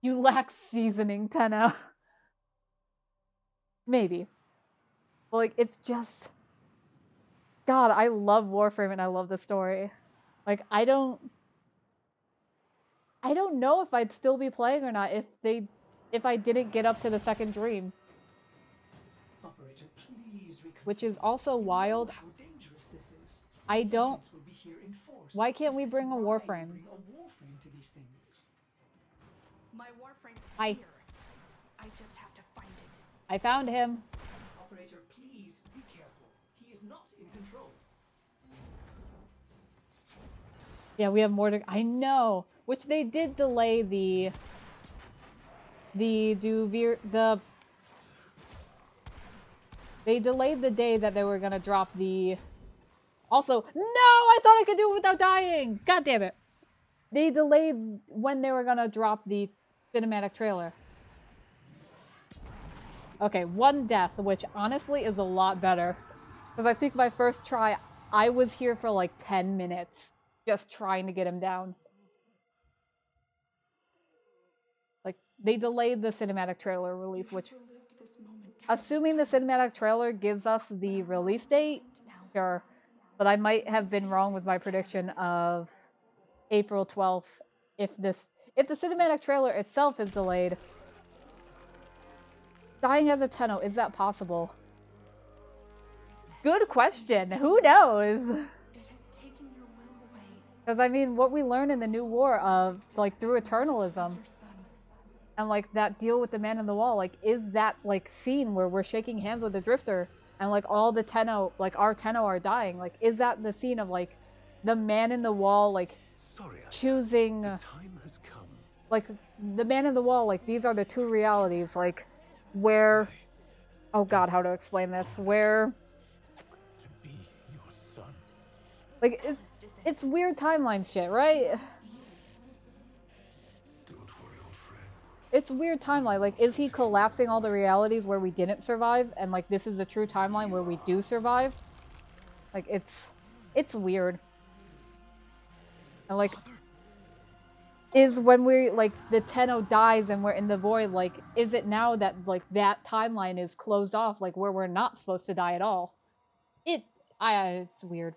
You lack seasoning, Tenno. Maybe. But like it's just God, I love Warframe and I love the story. Like I don't know if I'd still be playing or not if I didn't get up to the second dream. Operator, please reconsider. Which is also You know wild. how dangerous this is. I The don't sentience will be here in force. Why can't we This is bring a why Warframe? we bring a Warframe to these things. My Warframe is I- here. I just have to find it. I found him. Operator, please be careful. He is not in control. Yeah, we have more to I know. Which they did delay they delayed the day that they were gonna drop the. Also, no, I thought I could do it without dying. God damn it. They delayed when they were gonna drop the cinematic trailer. Okay, one death, which honestly is a lot better. Because I think my first try, I was here for like 10 minutes just trying to get him down. Like, they delayed the cinematic trailer release, which, Lived this moment assuming the cinematic trailer gives us the release date, sure. But I might have been wrong with my prediction of April 12th if the cinematic trailer itself is delayed. Dying as a Tenno, is that possible? Good question. Who knows? It has taken your will away. Because I mean, what we learn in the new war of like through eternalism Your son. and like that deal with the man in the wall, like is that like scene where we're shaking hands with the Drifter and like all the Tenno, like our Tenno are dying, like is that the scene of like the man in the wall like Sorry, choosing the time has come. like the man in the wall, like these are the two realities, like where oh god, how to explain this, where To be your son. like it's weird timeline shit, right? Don't worry, old friend. It's weird timeline, like is he collapsing all the realities where we didn't survive and like this is a true timeline where we do survive? Like it's weird. And like is when we like the Tenno dies and we're in the void, like is it now that like that timeline is closed off, like where we're not supposed to die at all? It's weird.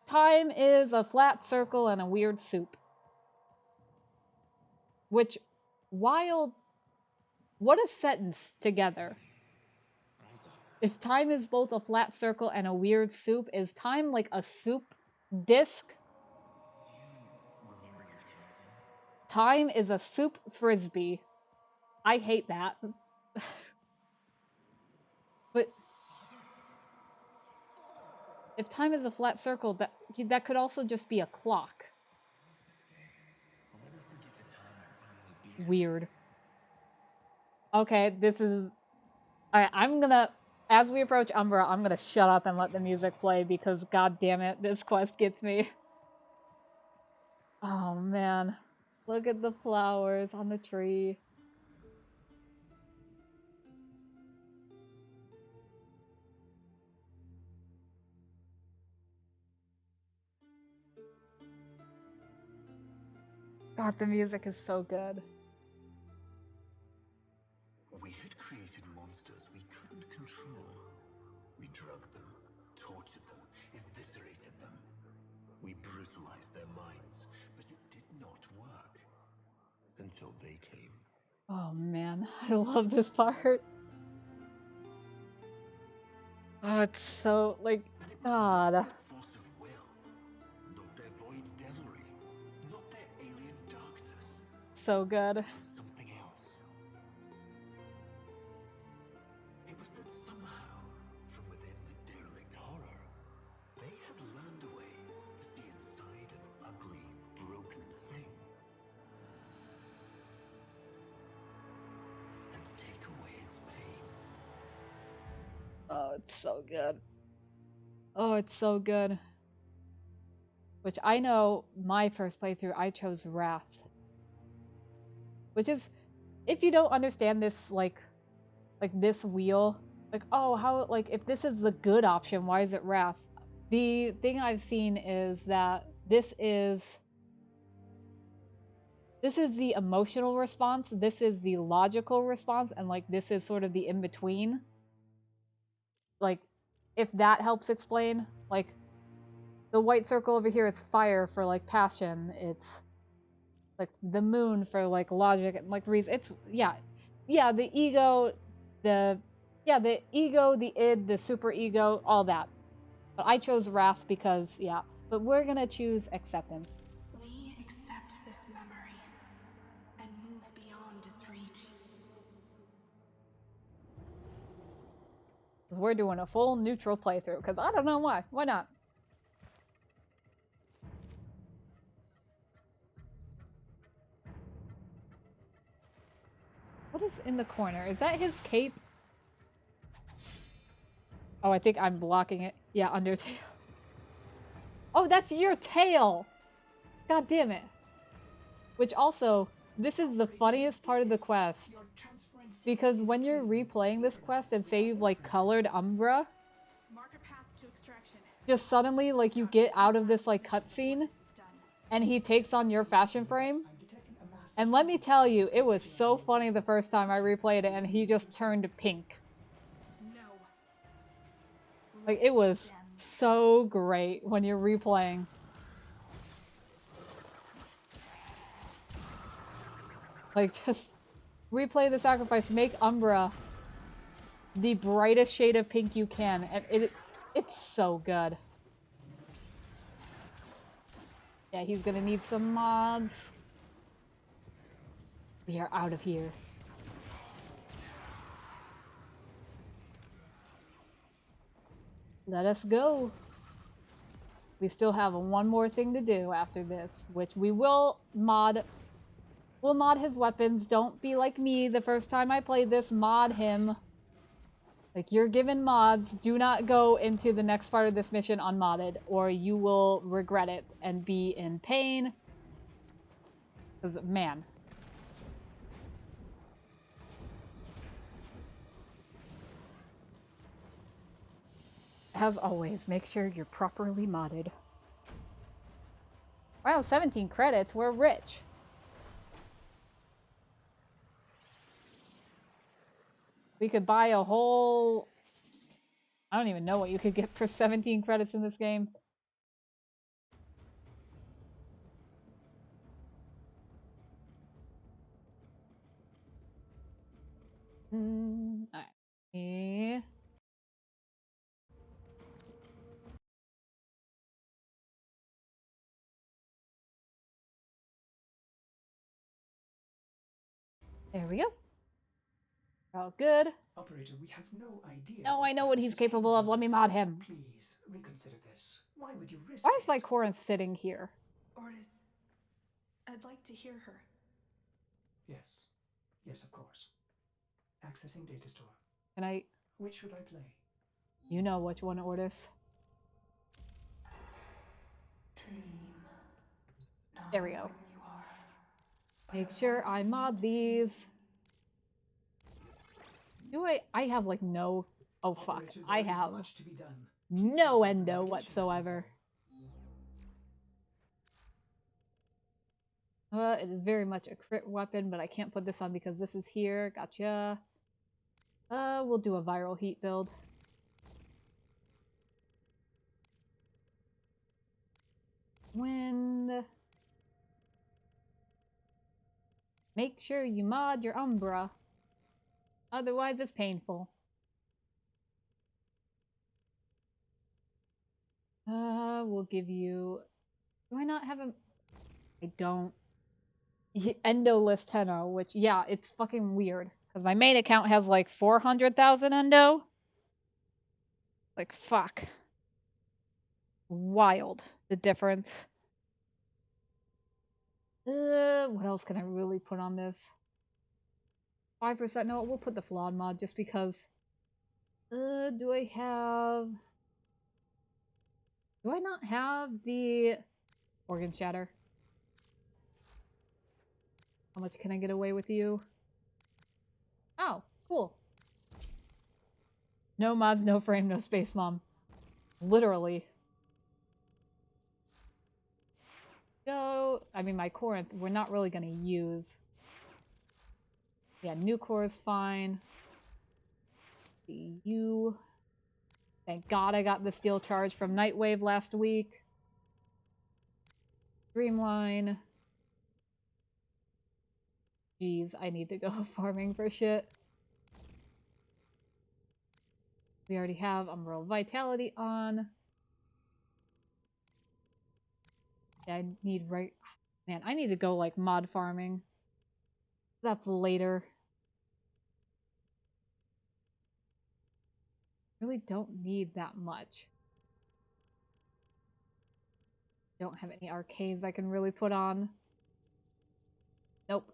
Time is a flat circle and a weird soup. Which, wild, what a sentence together. If time is both a flat circle and a weird soup, is time like a soup disc? Time is a soup frisbee. I hate that. But if time is a flat circle, that could also just be a clock. weird. Okay, this is... Alright, I'm gonna... As we approach Umbra, I'm gonna shut up and let the music play because god damn it, this quest gets me. Oh man. Look at the flowers on the tree. God, the music is so good. We had created monsters we couldn't control. We drugged them, tortured them, eviscerated them. We brutalized their minds, but it did not work. Until they came. Oh man, I love this part. Oh, it's so, like, And it was God. not their force of will, not their void devilry, not their alien darkness. So good. It was something else. It was that somehow, from within the derelict horror, they had learned a way to see inside an ugly, broken thing. And take away its pain. Oh, it's so good. Oh, it's so good. Which I know my first playthrough, I chose Wrath. Which is, if you don't understand this, like this wheel, like, oh, how, like, if this is the good option, why is it Wrath? The thing I've seen is that this is the emotional response, this is the logical response, and, like, this is sort of the in-between. Like, if that helps explain, like, the white circle over here is fire for, like, passion. It's, like, the moon for, like, logic and, like, reason. It's, yeah, the ego, the ego, the id, the super ego, all that. But I chose Wrath because, yeah. But we're gonna choose Acceptance. We accept this memory and move beyond its reach. Because we're doing a full neutral playthrough. Because I don't know why. Why not? What is in the corner? Is that his cape? Oh, I think I'm blocking it. Yeah, Undertale. Oh, that's your tail! God damn it. Which also, this is the funniest part of the quest. Because when you're replaying this quest and say you've, like, colored Umbra, Mark a path to extraction. just suddenly, like, you get out of this, like, cutscene, and he takes on your fashion frame. And let me tell you, it was so funny the first time I replayed it, and he just turned pink. No. Like, it was so great when you're replaying. Like, just replay the sacrifice, make Umbra the brightest shade of pink you can, and it's so good. Yeah, he's gonna need some mods. We are out of here. Let us go. We still have one more thing to do after this, which we will mod. We'll mod his weapons. Don't be like me the first time I played this. Mod him. Like, you're given mods. Do not go into the next part of this mission unmodded, or you will regret it and be in pain. Because, man. As always, make sure you're properly modded. Wow, 17 credits. We're rich. We could buy a whole... I don't even know what you could get for 17 credits in this game. Alright. Yeah. There we go. All good. Operator, we have no idea. No, I know what he's this is capable of. Let me mod him. Please reconsider this. Why would you risk Why is it? my Corinth sitting here? Ortis, I'd like to hear her. Yes. Yes, of course. Accessing data store. Can I... Which should I play? You know which one, Ordis. Dream. Not There we of go. what you are, but Make of sure what I you mod need to be. these. Do I have like no... Oh fuck. Operator, I there is have much to be done. Please no consult the endo navigation whatsoever. console. It is very much a crit weapon, but I can't put this on because this is here. Gotcha. We'll do a viral heat build. Wind. Make sure you mod your Umbra. Otherwise, it's painful. We'll give you... Do I not have a... I don't. Endo list Tenno, which, yeah, it's fucking weird. Because my main account has like 400,000 Endo. Like, fuck. Wild, the difference. What else can I really put on this? 5%? No, we'll put the flawed mod just because. Do I have... Do I not have the organ shatter? How much can I get away with you? Oh, cool. No mods, no frame, no space, mom. Literally. Go. I mean, my Corinth, we're not really going to use. Yeah, new core is fine. You. Thank God I got the steel charge from Nightwave last week. Streamline. Jeez, I need to go farming for shit. We already have Umbral Vitality on. Yeah, I need right... Man, I need to go, like, mod farming. That's later. Really don't need that much. Don't have any arcades I can really put on. Nope.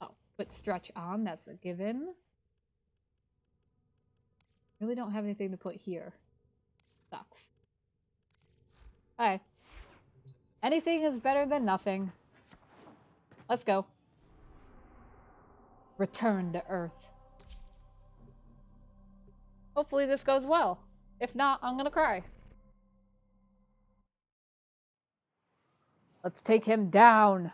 Oh, put stretch on, that's a given. Really don't have anything to put here. Sucks. Okay. Anything is better than nothing. Let's go. Return to Earth. Hopefully this goes well. If not, I'm gonna cry. Let's take him down.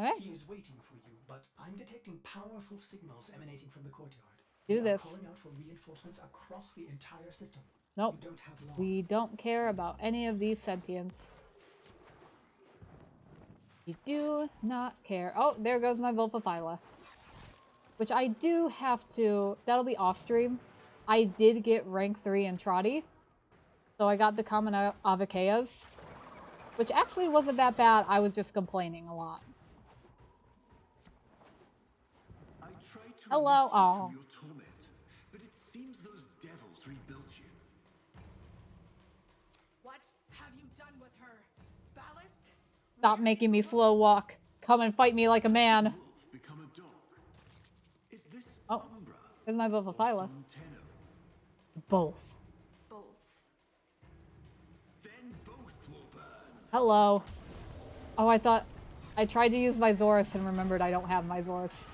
Okay. He is waiting for you, but I'm detecting powerful signals emanating from the courtyard. Do They are this. calling out for reinforcements across the entire system. Nope. You don't have long. We don't care about any of these sentients. We do not care. Oh, there goes my Vulpaphyla. Which I do have to... That'll be off stream. I did get rank 3 in Trotty. So I got the common Avakeas. Which actually wasn't that bad. I was just complaining a lot. I tried to Hello, release you all. from your torment, but it seems those devils rebuilt you. What have you done with her? Ballas? Stop making me slow walk. Come and fight me like a man. Wolf become a dog. Is this Oh, Umbra there's my or Vulpaphyla. from Tenno? Both. Both. Then both will burn. Hello. Oh, I thought... I tried to use my Zorus and remembered I don't have my Zorus.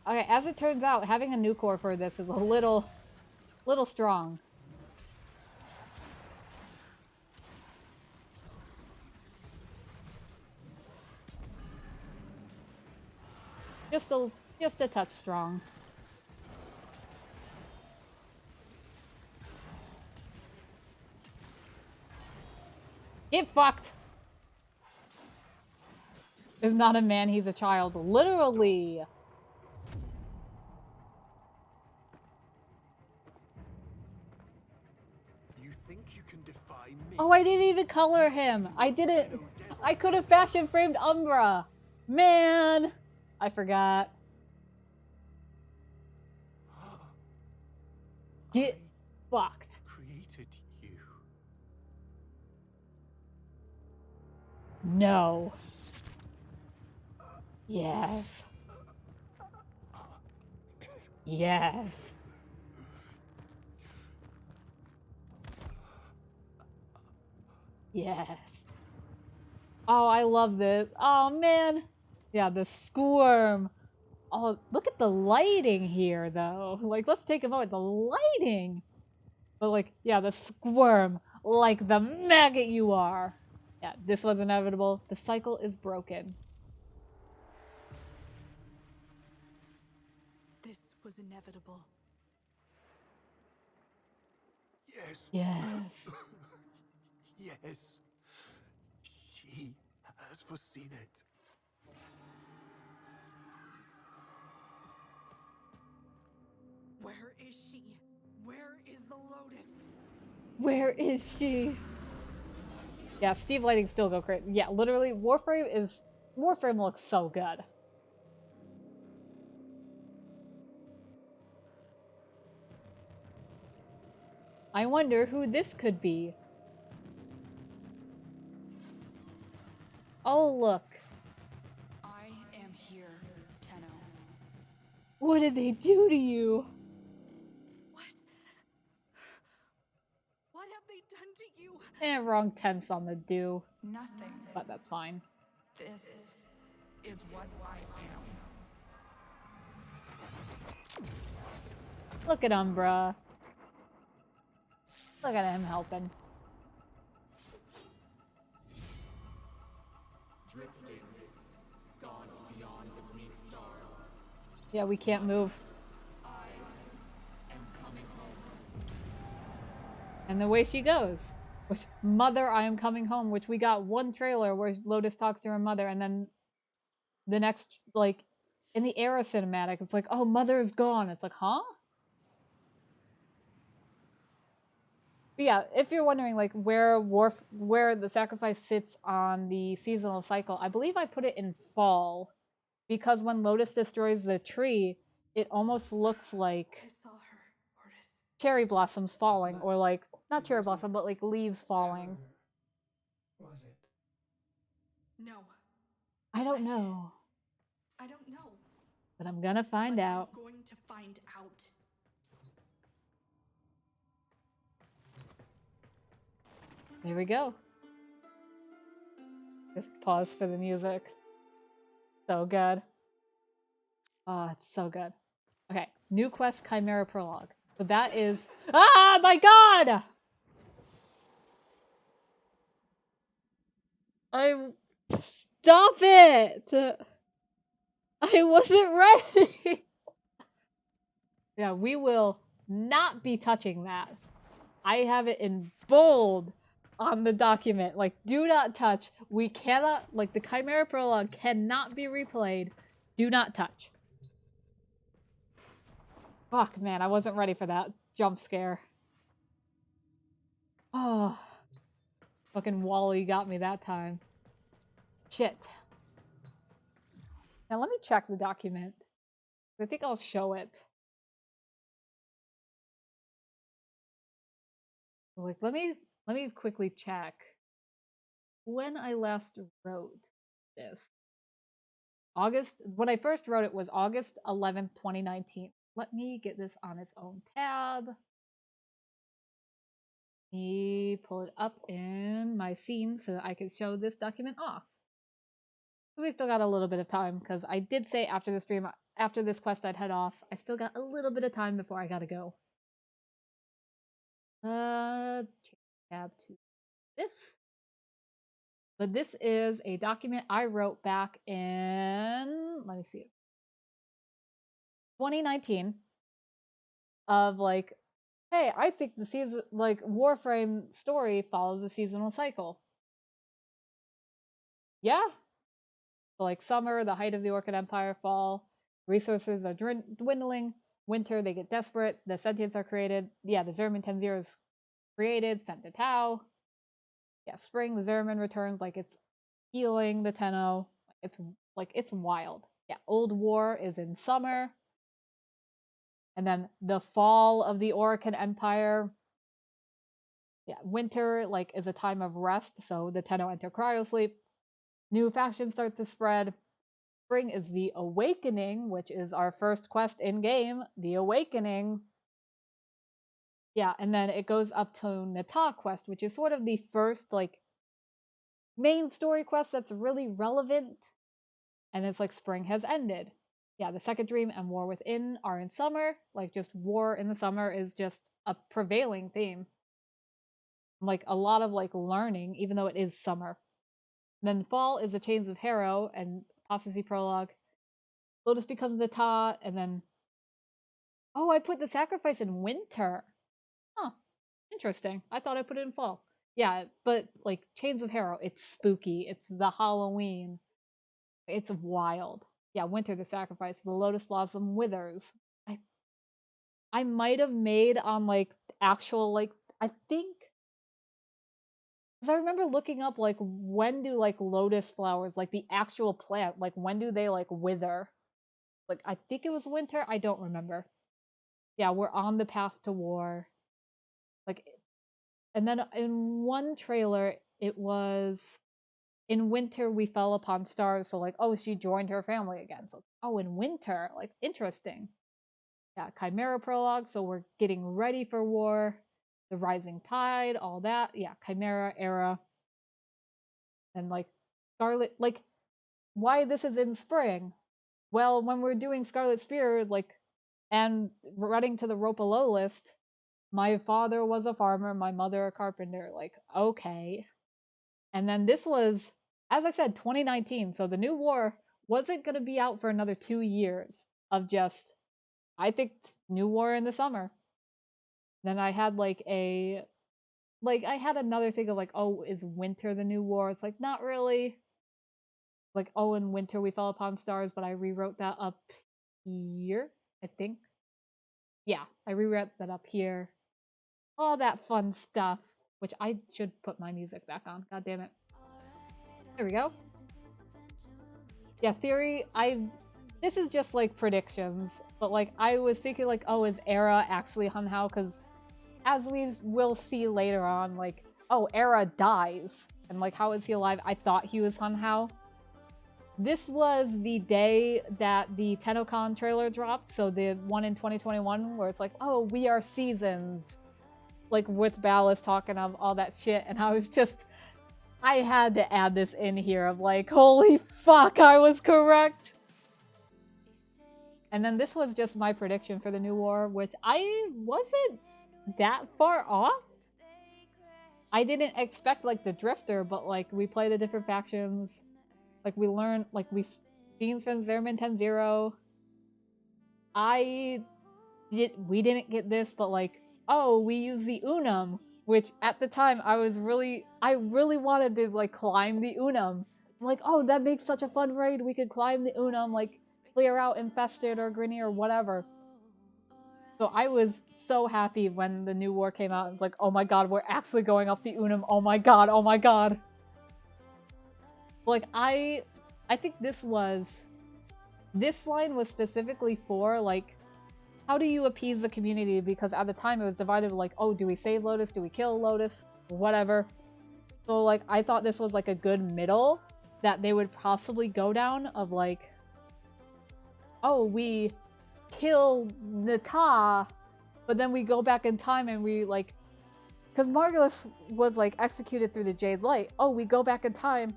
Okay, as it turns out, having a new core for this is a little strong. Just a touch strong. Get fucked! Is not a man, he's a child. Literally! You think you can defy me? Oh, I didn't even color him! I didn't... I could have fashion framed Umbra! Man! I forgot. Get fucked. created you. No. Yes. Yes. Yes. Oh, I love this. Oh, man. Yeah, the squirm. Oh, look at the lighting here, though. Like, let's take a moment. The lighting. But, like, yeah, the squirm. Like the maggot you are. Yeah, this was inevitable. The cycle is broken. This was inevitable. Yes. Yes. Yes. She has foreseen it. Where is she? Where is the Lotus? Where is she? Yeah, Steve Lighting still go crazy. Yeah, literally, Warframe looks so good. I wonder who this could be. Oh, look. I am here, Tenno. What did they do to you? What? What have they done to you? Wrong tense on the do, Nothing. but that's fine. This is what I am. Look at Umbra. Look at him helping. Drifting, gone to beyond the Greek star. Yeah, we can't move. I am coming home. And the way she goes. Which, Mother, I am coming home, which we got one trailer where Lotus talks to her mother, and then the next, like, in the Era cinematic, it's like, oh, Mother's gone. It's like, huh? But yeah, if you're wondering, like, where the sacrifice sits on the seasonal cycle, I believe I put it in fall. Because when Lotus destroys the tree, it almost looks like I saw her, Ortis. cherry blossoms falling, But or like, not it cherry wasn't blossom, but like leaves falling. her, was it? No, I don't know, I don't know. but I'm gonna find But out. I'm going to find out. There we go. Just pause for the music. So good. Oh, it's so good. Okay, new quest Chimera Prologue. So that is... Ah, my god! Stop it! I wasn't ready! Yeah, we will not be touching that. I have it in bold on the document. Like, do not touch. We cannot, like, the Chimera Prologue cannot be replayed. Do not touch. Fuck, man, I wasn't ready for that jump scare. Oh. Fucking Wally got me that time. Shit. Now let me check the document. I think I'll show it. Like, let me quickly check when I last wrote this. When I first wrote it was August 11th, 2019. Let me get this on its own tab. Let me pull it up in my scene so I can show this document off. So we still got a little bit of time because I did say after the stream, after this quest, I'd head off. I still got a little bit of time before I gotta go. Change tab to this. But this is a document I wrote back in, let me see, 2019 of like, hey, I think the season, like, Warframe story follows a seasonal cycle. Yeah. So, like, summer, the height of the Orchid Empire, fall, resources are dwindling, winter, they get desperate, the sentients are created. Yeah, the Zerman 10-0 is created, sent to Tau. Yeah, spring, the Zerman returns, like, it's healing the Tenno. It's, like, it's wild. Yeah, Old War is in summer. And then the fall of the Orokin Empire. Yeah, winter like is a time of rest, so the Tenno enter cryosleep. New factions start to spread. Spring is the Awakening, which is our first quest in game, the Awakening. Yeah, and then it goes up to Nata quest, which is sort of the first like main story quest that's really relevant. And it's like spring has ended. Yeah, the Second Dream and War Within are in summer. Like just war in the summer is just a prevailing theme. Like a lot of like learning, even though it is summer. Then fall is the Chains of Harrow and Apostasy Prologue. Lotus becomes the Ta, and then oh, I put the sacrifice in winter. Huh, interesting. I thought I put it in fall. Yeah, but like Chains of Harrow, it's spooky. It's the Halloween. It's wild. Yeah, winter the sacrifice. The Lotus Blossom withers. I might have made on like actual like I think because I remember looking up like when do like lotus flowers like the actual plant like when do they like wither? Like I think it was winter. I don't remember. Yeah, we're on the path to war. Like, and then in one trailer it was in winter we fell upon stars. So like oh she joined her family again. So oh in winter like interesting. Yeah, Chimera prologue. So we're getting ready for war. The rising tide, all that. Yeah, Chimera era. And like Scarlet, like why this is in spring? Well, when we're doing Scarlet Spear, like, and running to the Ropalo list, my father was a farmer, my mother a carpenter. Like, okay. And then this was, as I said, 2019. So the new war wasn't going to be out for another 2 years of just, I think, new war in the summer. Then I had like I had another thing of like, oh, is winter the new war? It's like, not really. Like, oh, in winter we fell upon stars, but I rewrote that up here, I think. Yeah, I rewrote that up here. All that fun stuff, which I should put my music back on. God damn it. There we go. Yeah, theory, this is just like predictions, but like I was thinking like, oh, is Era actually Hun Hao? Because as we will see later on, like, oh, Era dies. And like, how is he alive? I thought he was Hun Hao. This was the day that the TennoCon trailer dropped, so the one in 2021 where it's like, oh, we are seasons. Like with Ballas talking of all that shit, and I was just, I had to add this in here of like, holy fuck, I was correct. And then this was just my prediction for the new war, which I wasn't that far off. I didn't expect like the Drifter, but like we play the different factions. Like we learned, like we seen Sven Zerman 10-0. We didn't get this, but like, oh, we use the Unum, which at the time I really wanted to like climb the Unum. I'm like, oh, that makes such a fun raid. We could climb the Unum, like clear out Infested or Grinny or whatever. So I was so happy when the new war came out. It's like, oh my god, we're actually going up the Unum. Oh my god, oh my god. Like, I think this line was specifically for, like, how do you appease the community? Because at the time it was divided, like, oh, do we save Lotus? Do we kill Lotus? Whatever. So, like, I thought this was, like, a good middle that they would possibly go down of, like, oh, we kill Nata, but then we go back in time and we, like, because Margulis was, like, executed through the Jade Light. Oh, we go back in time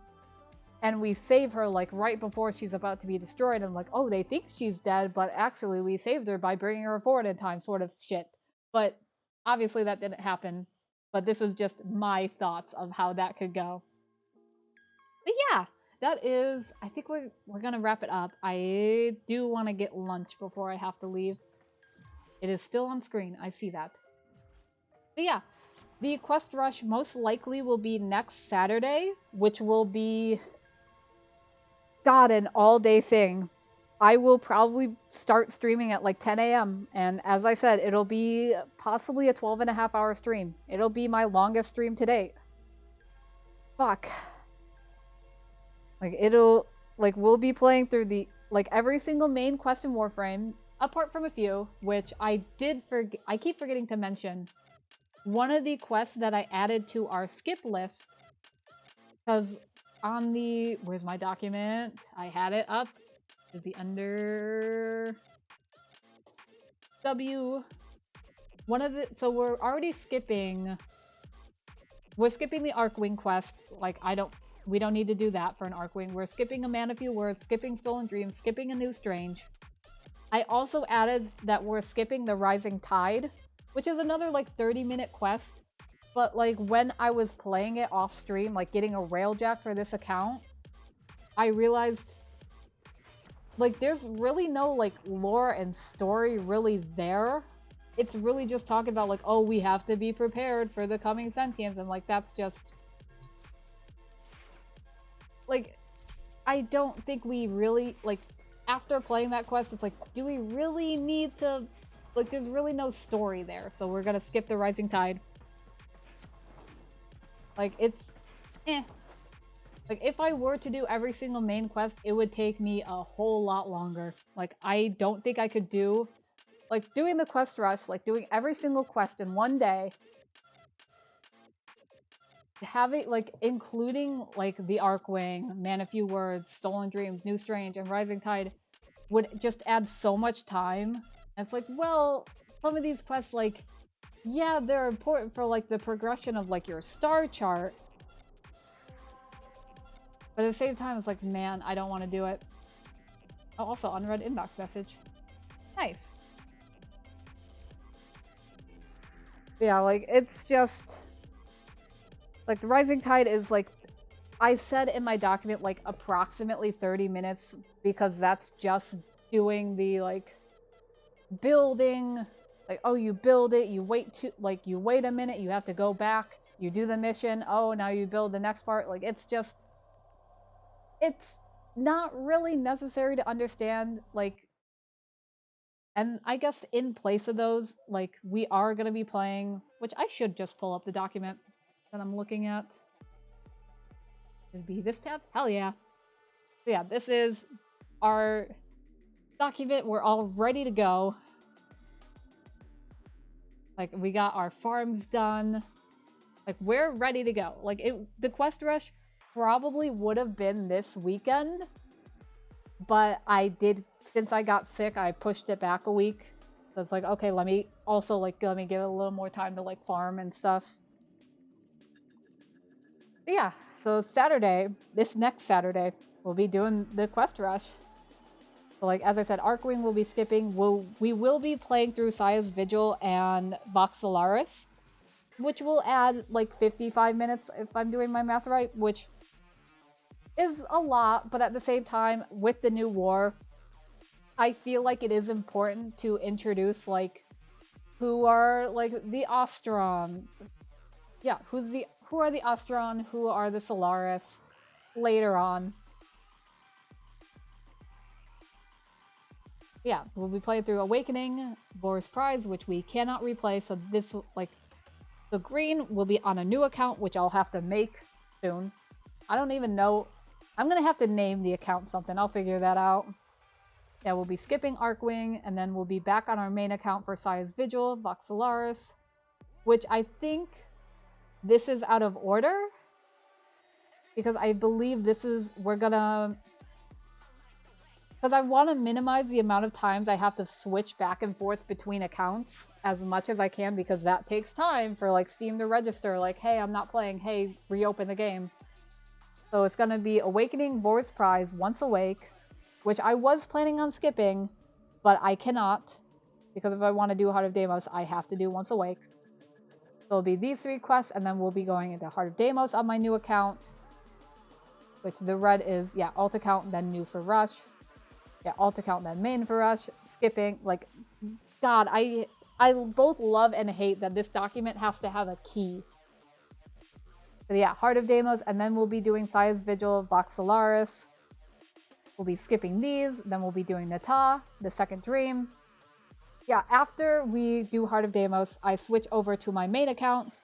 and we save her, like, right before she's about to be destroyed. And, like, oh, they think she's dead, but actually we saved her by bringing her forward in time, sort of shit. But obviously that didn't happen. But this was just my thoughts of how that could go. But yeah, that is... I think we're going to wrap it up. I do want to get lunch before I have to leave. It is still on screen. I see that. But yeah, the Quest Rush most likely will be next Saturday, which will be... God, an all-day thing. I will probably start streaming at like 10 a.m. And as I said, it'll be possibly a 12.5-hour stream. It'll be my longest stream to date. Fuck. Like, we'll be playing through the, like, every single main quest in Warframe. apart from a few, which I keep forgetting to mention. One of the quests that I added to our skip list, because on the, where's my document? I had it up. It'd be under W. One of the, so we're already skipping. We're skipping the Arcwing quest. Like, we don't need to do that for an Arcwing. We're skipping A Man of Few Words, skipping Stolen Dreams, skipping A New Strange. I also added that we're skipping the Rising Tide, which is another like 30-minute quest. But like when I was playing it off stream, like getting a railjack for this account, I realized like there's really no like lore and story really there. It's really just talking about like, oh, we have to be prepared for the coming sentience, and like that's just like, I don't think we really like, after playing that quest, it's like, do we really need to, like, there's really no story there, so we're gonna skip the Rising Tide. Like, it's like, if I were to do every single main quest, it would take me a whole lot longer. Like, I don't think I could do, like, doing the quest rush, like, doing every single quest in one day, having, like, including, like, the Arcwing, Man of Few Words, Stolen Dreams, New Strange, and Rising Tide would just add so much time. And it's like, well, some of these quests, like, yeah, they're important for, like, the progression of, like, your star chart. But at the same time, it's like, man, I don't want to do it. Oh, also, unread inbox message. Nice. Yeah, like, it's just... Like, the Rising Tide is, like, I said in my document, like, approximately 30 minutes, because that's just doing the, like, building. Like, oh, you build it, you wait you wait a minute, you have to go back, you do the mission, oh, now you build the next part. Like, it's just... It's not really necessary to understand, like... And I guess in place of those, like, we are going to be playing... Which I should just pull up the document that I'm looking at. It'd be this tab? Hell yeah. So yeah, this is our document. We're all ready to go. Like, we got our farms done. Like, we're ready to go. Like, the quest rush probably would have been this weekend, but since I got sick, I pushed it back a week. So it's like, okay, let me give it a little more time to, like, farm and stuff. But yeah, so this next Saturday, we'll be doing the quest rush. So, like, as I said, Arcwing will be skipping. We will be playing through Saya's Vigil and Voxelaris, which will add, like, 55 minutes, if I'm doing my math right, which is a lot, but at the same time, with the new war, I feel like it is important to introduce, like, who are, like, the Ostron. Yeah, who are the Ostron, who are the Solaris later on. Yeah, we'll be playing through Awakening, Boris Prize, which we cannot replay, so this, like, the green will be on a new account, which I'll have to make soon. I don't even know. I'm gonna have to name the account something. I'll figure that out. Yeah, we'll be skipping Arcwing, and then we'll be back on our main account for Saya's Vigil, Voxelaris, which I think this is out of order, because I believe because I want to minimize the amount of times I have to switch back and forth between accounts as much as I can, because that takes time for, like, Steam to register, like, hey, I'm not playing, hey, reopen the game. So it's gonna be Awakening, Boris Prize, Once Awake, which I was planning on skipping, but I cannot, because if I want to do Heart of Deimos, I have to do Once Awake. So it'll be these 3 quests, and then we'll be going into Heart of Deimos on my new account, which the red is, yeah, alt account, then new for Rush. Yeah, alt account, then main for Rush. Skipping, like, God, I both love and hate that this document has to have a key. But yeah, Heart of Deimos, and then we'll be doing Saya's Vigil, Voxelaris. We'll be skipping these, then we'll be doing Nata, the Second Dream. Yeah, after we do Heart of Deimos, I switch over to my main account.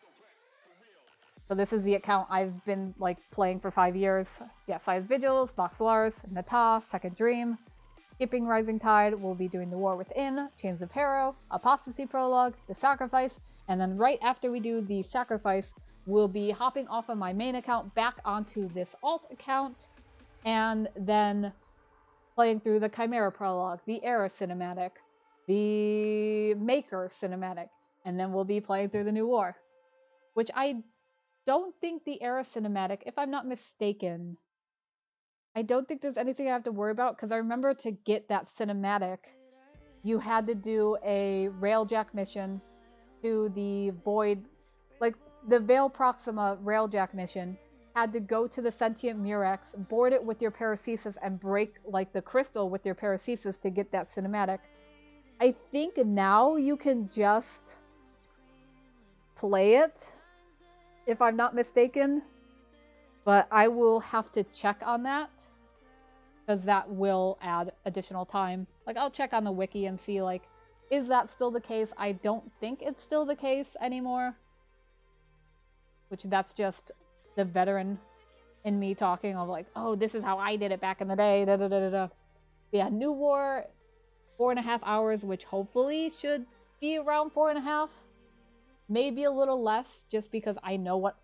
So this is the account I've been, like, playing for 5 years. Yeah, Saya's Vigils, Voxelaris, Nata, Second Dream. skipping Rising Tide, we'll be doing the War Within, Chains of Harrow, Apostasy Prologue, the Sacrifice, and then right after we do the Sacrifice, we'll be hopping off of my main account back onto this alt account, and then playing through the Chimera Prologue, the Era Cinematic, the Maker Cinematic, and then we'll be playing through the New War. Which I don't think the Era Cinematic, if I'm not mistaken, I don't think there's anything I have to worry about, because I remember to get that cinematic, you had to do a Railjack mission to the Void, like the Veil Proxima Railjack mission, had to go to the Sentient Murex, board it with your Paracesis, and break like the crystal with your Paracesis to get that cinematic. I think now you can just play it, if I'm not mistaken, but I will have to check on that, because that will add additional time. Like, I'll check on the wiki and see, like, is that still the case? I don't think it's still the case anymore. Which, that's just the veteran in me talking of, like, oh, this is how I did it back in the day, da-da-da-da-da. Yeah, New War, 4.5 hours, which hopefully should be around 4.5. Maybe a little less, just because I know what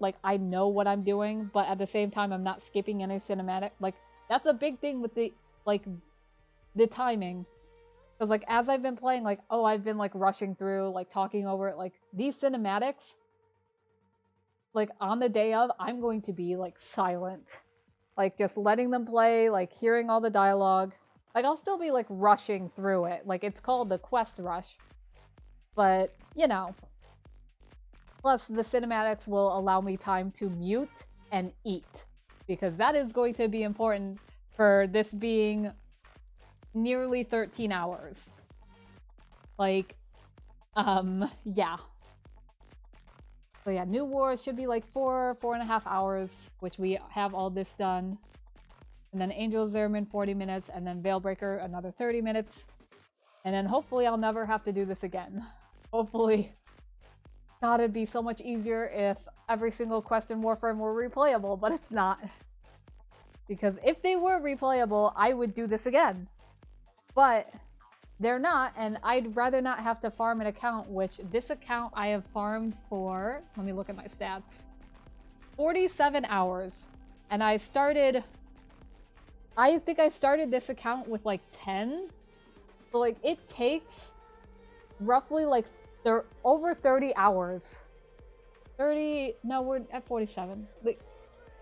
I'm doing, but at the same time, I'm not skipping any cinematic. Like, that's a big thing with the timing. Because, like, as I've been playing, like, oh, I've been, like, rushing through, like, talking over it. Like, these cinematics, like, on the day of, I'm going to be, like, silent. Like, just letting them play, like, hearing all the dialogue. Like, I'll still be, like, rushing through it. Like, it's called the quest rush. But, you know. Plus, the cinematics will allow me time to mute and eat. Because that is going to be important for this being nearly 13 hours. Like, yeah. So yeah, New Wars should be like 4.5 hours, which we have all this done. And then Angel Zimmerman, 40 minutes, and then Veilbreaker, another 30 minutes. And then hopefully I'll never have to do this again. Hopefully. God, it'd be so much easier if every single quest in Warframe were replayable, but it's not. Because if they were replayable, I would do this again. But they're not, and I'd rather not have to farm an account, which this account I have farmed for, let me look at my stats, 47 hours. And I think I started this account with like 10. So like it takes roughly like over 30 hours. 30, no, we're at 47. Like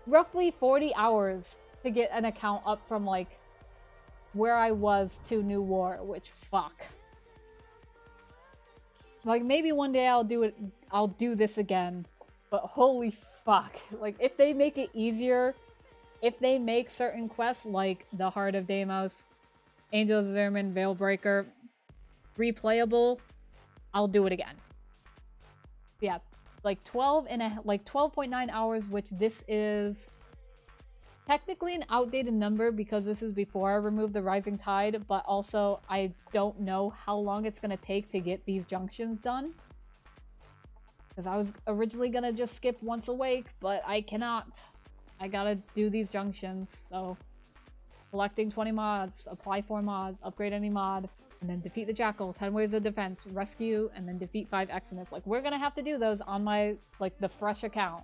roughly 40 hours to get an account up from like where I was to New War, which fuck. Like maybe one day I'll do this again, but holy fuck. Like if they make it easier, if they make certain quests like the Heart of Deimos, Angel of Zimmerman, Veilbreaker replayable, I'll do it again. Yeah, like 12.9 hours, which this is technically an outdated number because this is before I removed the Rising Tide, but also I don't know how long it's going to take to get these junctions done. Because I was originally going to just skip Once Awake, but I cannot. I gotta do these junctions, so collecting 20 mods, apply 4 mods, upgrade any mod, and then defeat the Jackal, 10 Waves of Defense, rescue, and then defeat 5 Exodus. Like, we're gonna have to do those on my, like, the fresh account.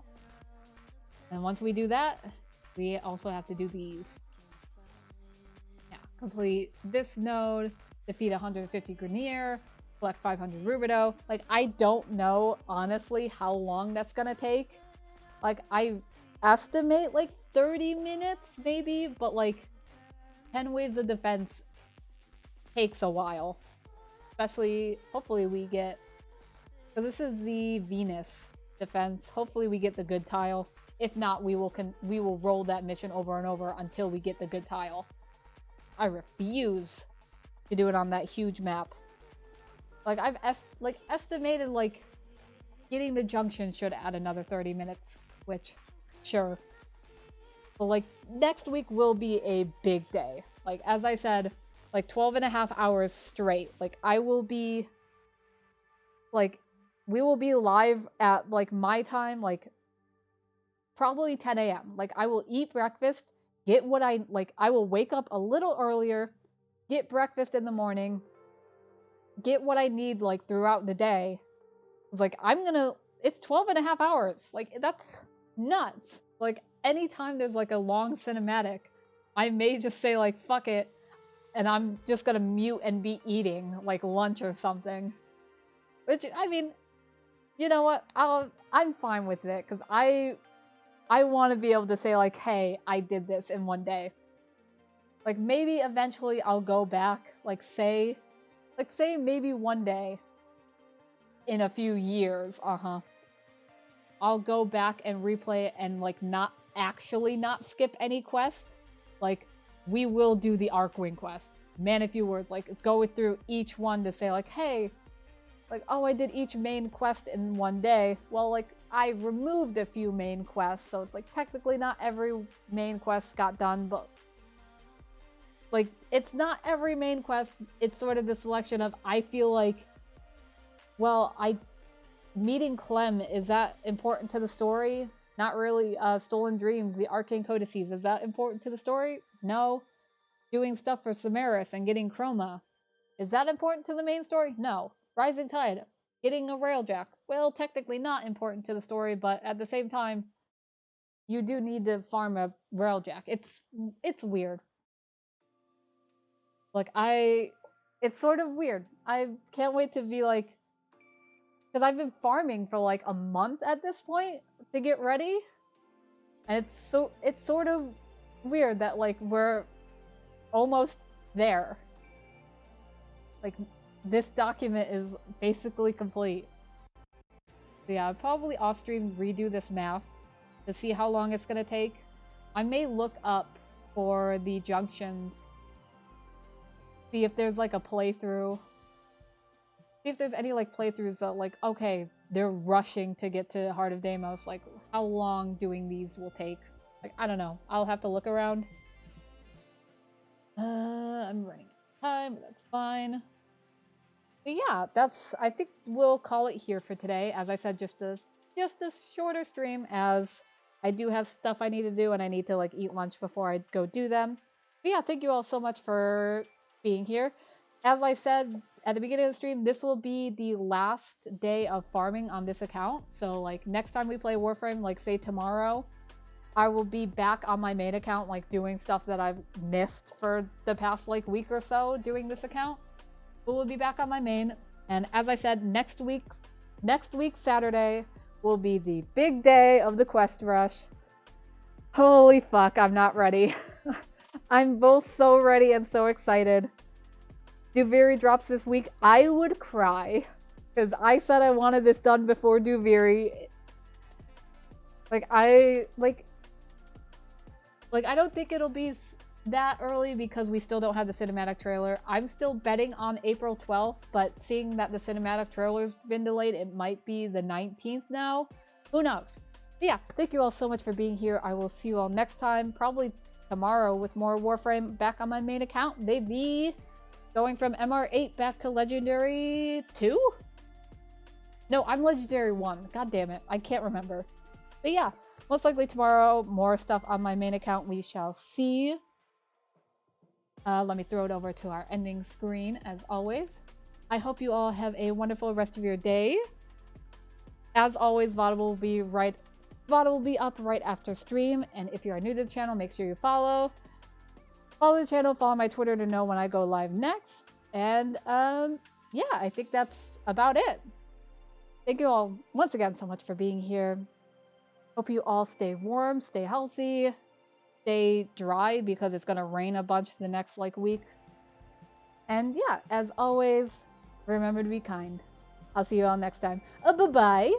And once we do that, we also have to do these. Yeah, complete this node, defeat 150 Grenier, collect 500 Rubido. Like, I don't know, honestly, how long that's gonna take. Like, I estimate, like, 30 minutes, maybe, but, like, 10 Waves of Defense takes a while. Especially, hopefully we get... So this is the Venus defense. Hopefully we get the good tile. If not, we will roll that mission over and over until we get the good tile. I refuse to do it on that huge map. Like, I've estimated, like, getting the junction should add another 30 minutes, which, sure. But, like, next week will be a big day. Like, as I said, like, 12.5 hours straight. Like, I will be, like, we will be live at, like, my time, like, probably 10 a.m. Like, I will eat breakfast, get what I will wake up a little earlier, get breakfast in the morning, get what I need like throughout the day. It's like it's 12.5 hours. Like that's nuts. Like anytime there's like a long cinematic, I may just say like fuck it, and I'm just gonna mute and be eating like lunch or something. Which I mean, you know what? I'm fine with it because I want to be able to say like, hey, I did this in one day. Like maybe eventually I'll go back, like say maybe one day in a few years, I'll go back and replay it and like not skip any quest. Like we will do the Archwing quest. Man, a few words, like go through each one to say like, hey, like, oh, I did each main quest in one day. Well, like, I removed a few main quests, so it's like technically not every main quest got done, but like, it's not every main quest. It's sort of the selection of, I feel like, well, meeting Clem, is that important to the story? Not really. Stolen Dreams, the Arcane Codices, is that important to the story? No. Doing stuff for Samaris and getting Chroma, is that important to the main story? No. Rising Tide, getting a Railjack, well, technically not important to the story, but at the same time, you do need to farm a Railjack. It's weird. Like, it's sort of weird. I can't wait to be like, because I've been farming for like a month at this point to get ready, and it's sort of weird that like we're almost there. Like, this document is basically complete. So yeah, I'll probably off-stream redo this math to see how long it's gonna take. I may look up for the junctions, see if there's like a playthrough. See if there's any like playthroughs that like, okay, they're rushing to get to Heart of Deimos. Like, how long doing these will take. Like, I don't know. I'll have to look around. I'm running out of time, but that's fine. But yeah, I think we'll call it here for today. As I said, just a shorter stream, as I do have stuff I need to do and I need to like eat lunch before I go do them. But yeah, thank you all so much for being here. As I said at the beginning of the stream, this will be the last day of farming on this account. So like next time we play Warframe, like say tomorrow, I will be back on my main account, like doing stuff that I've missed for the past like week or so doing this account. We'll be back on my main, and as I said, next week Saturday will be the big day of the quest rush. Holy fuck, I'm not ready. I'm both so ready and so excited. Duviri drops this week. I would cry, because I said I wanted this done before Duviri. I don't think it'll be that early because we still don't have the cinematic trailer. I'm still betting on April 12th, but seeing that the cinematic trailer's been delayed, it might be the 19th now. Who knows? But yeah, thank you all so much for being here. I will see you all next time, probably tomorrow, with more Warframe back on my main account. Maybe going from MR8 back to Legendary 2? No, I'm Legendary 1. God damn it. I can't remember. But yeah, most likely tomorrow, more stuff on my main account. We shall see. Let me throw it over to our ending screen, as always. I hope you all have a wonderful rest of your day. As always, VOD will be up right after stream, and if you are new to the channel, make sure you follow. Follow the channel, follow my Twitter to know when I go live next. And, yeah, I think that's about it. Thank you all once again so much for being here. Hope you all stay warm, stay healthy, stay dry, because it's gonna rain a bunch the next like week. And yeah, as always, remember to be kind. I'll see you all next time. Bye-bye!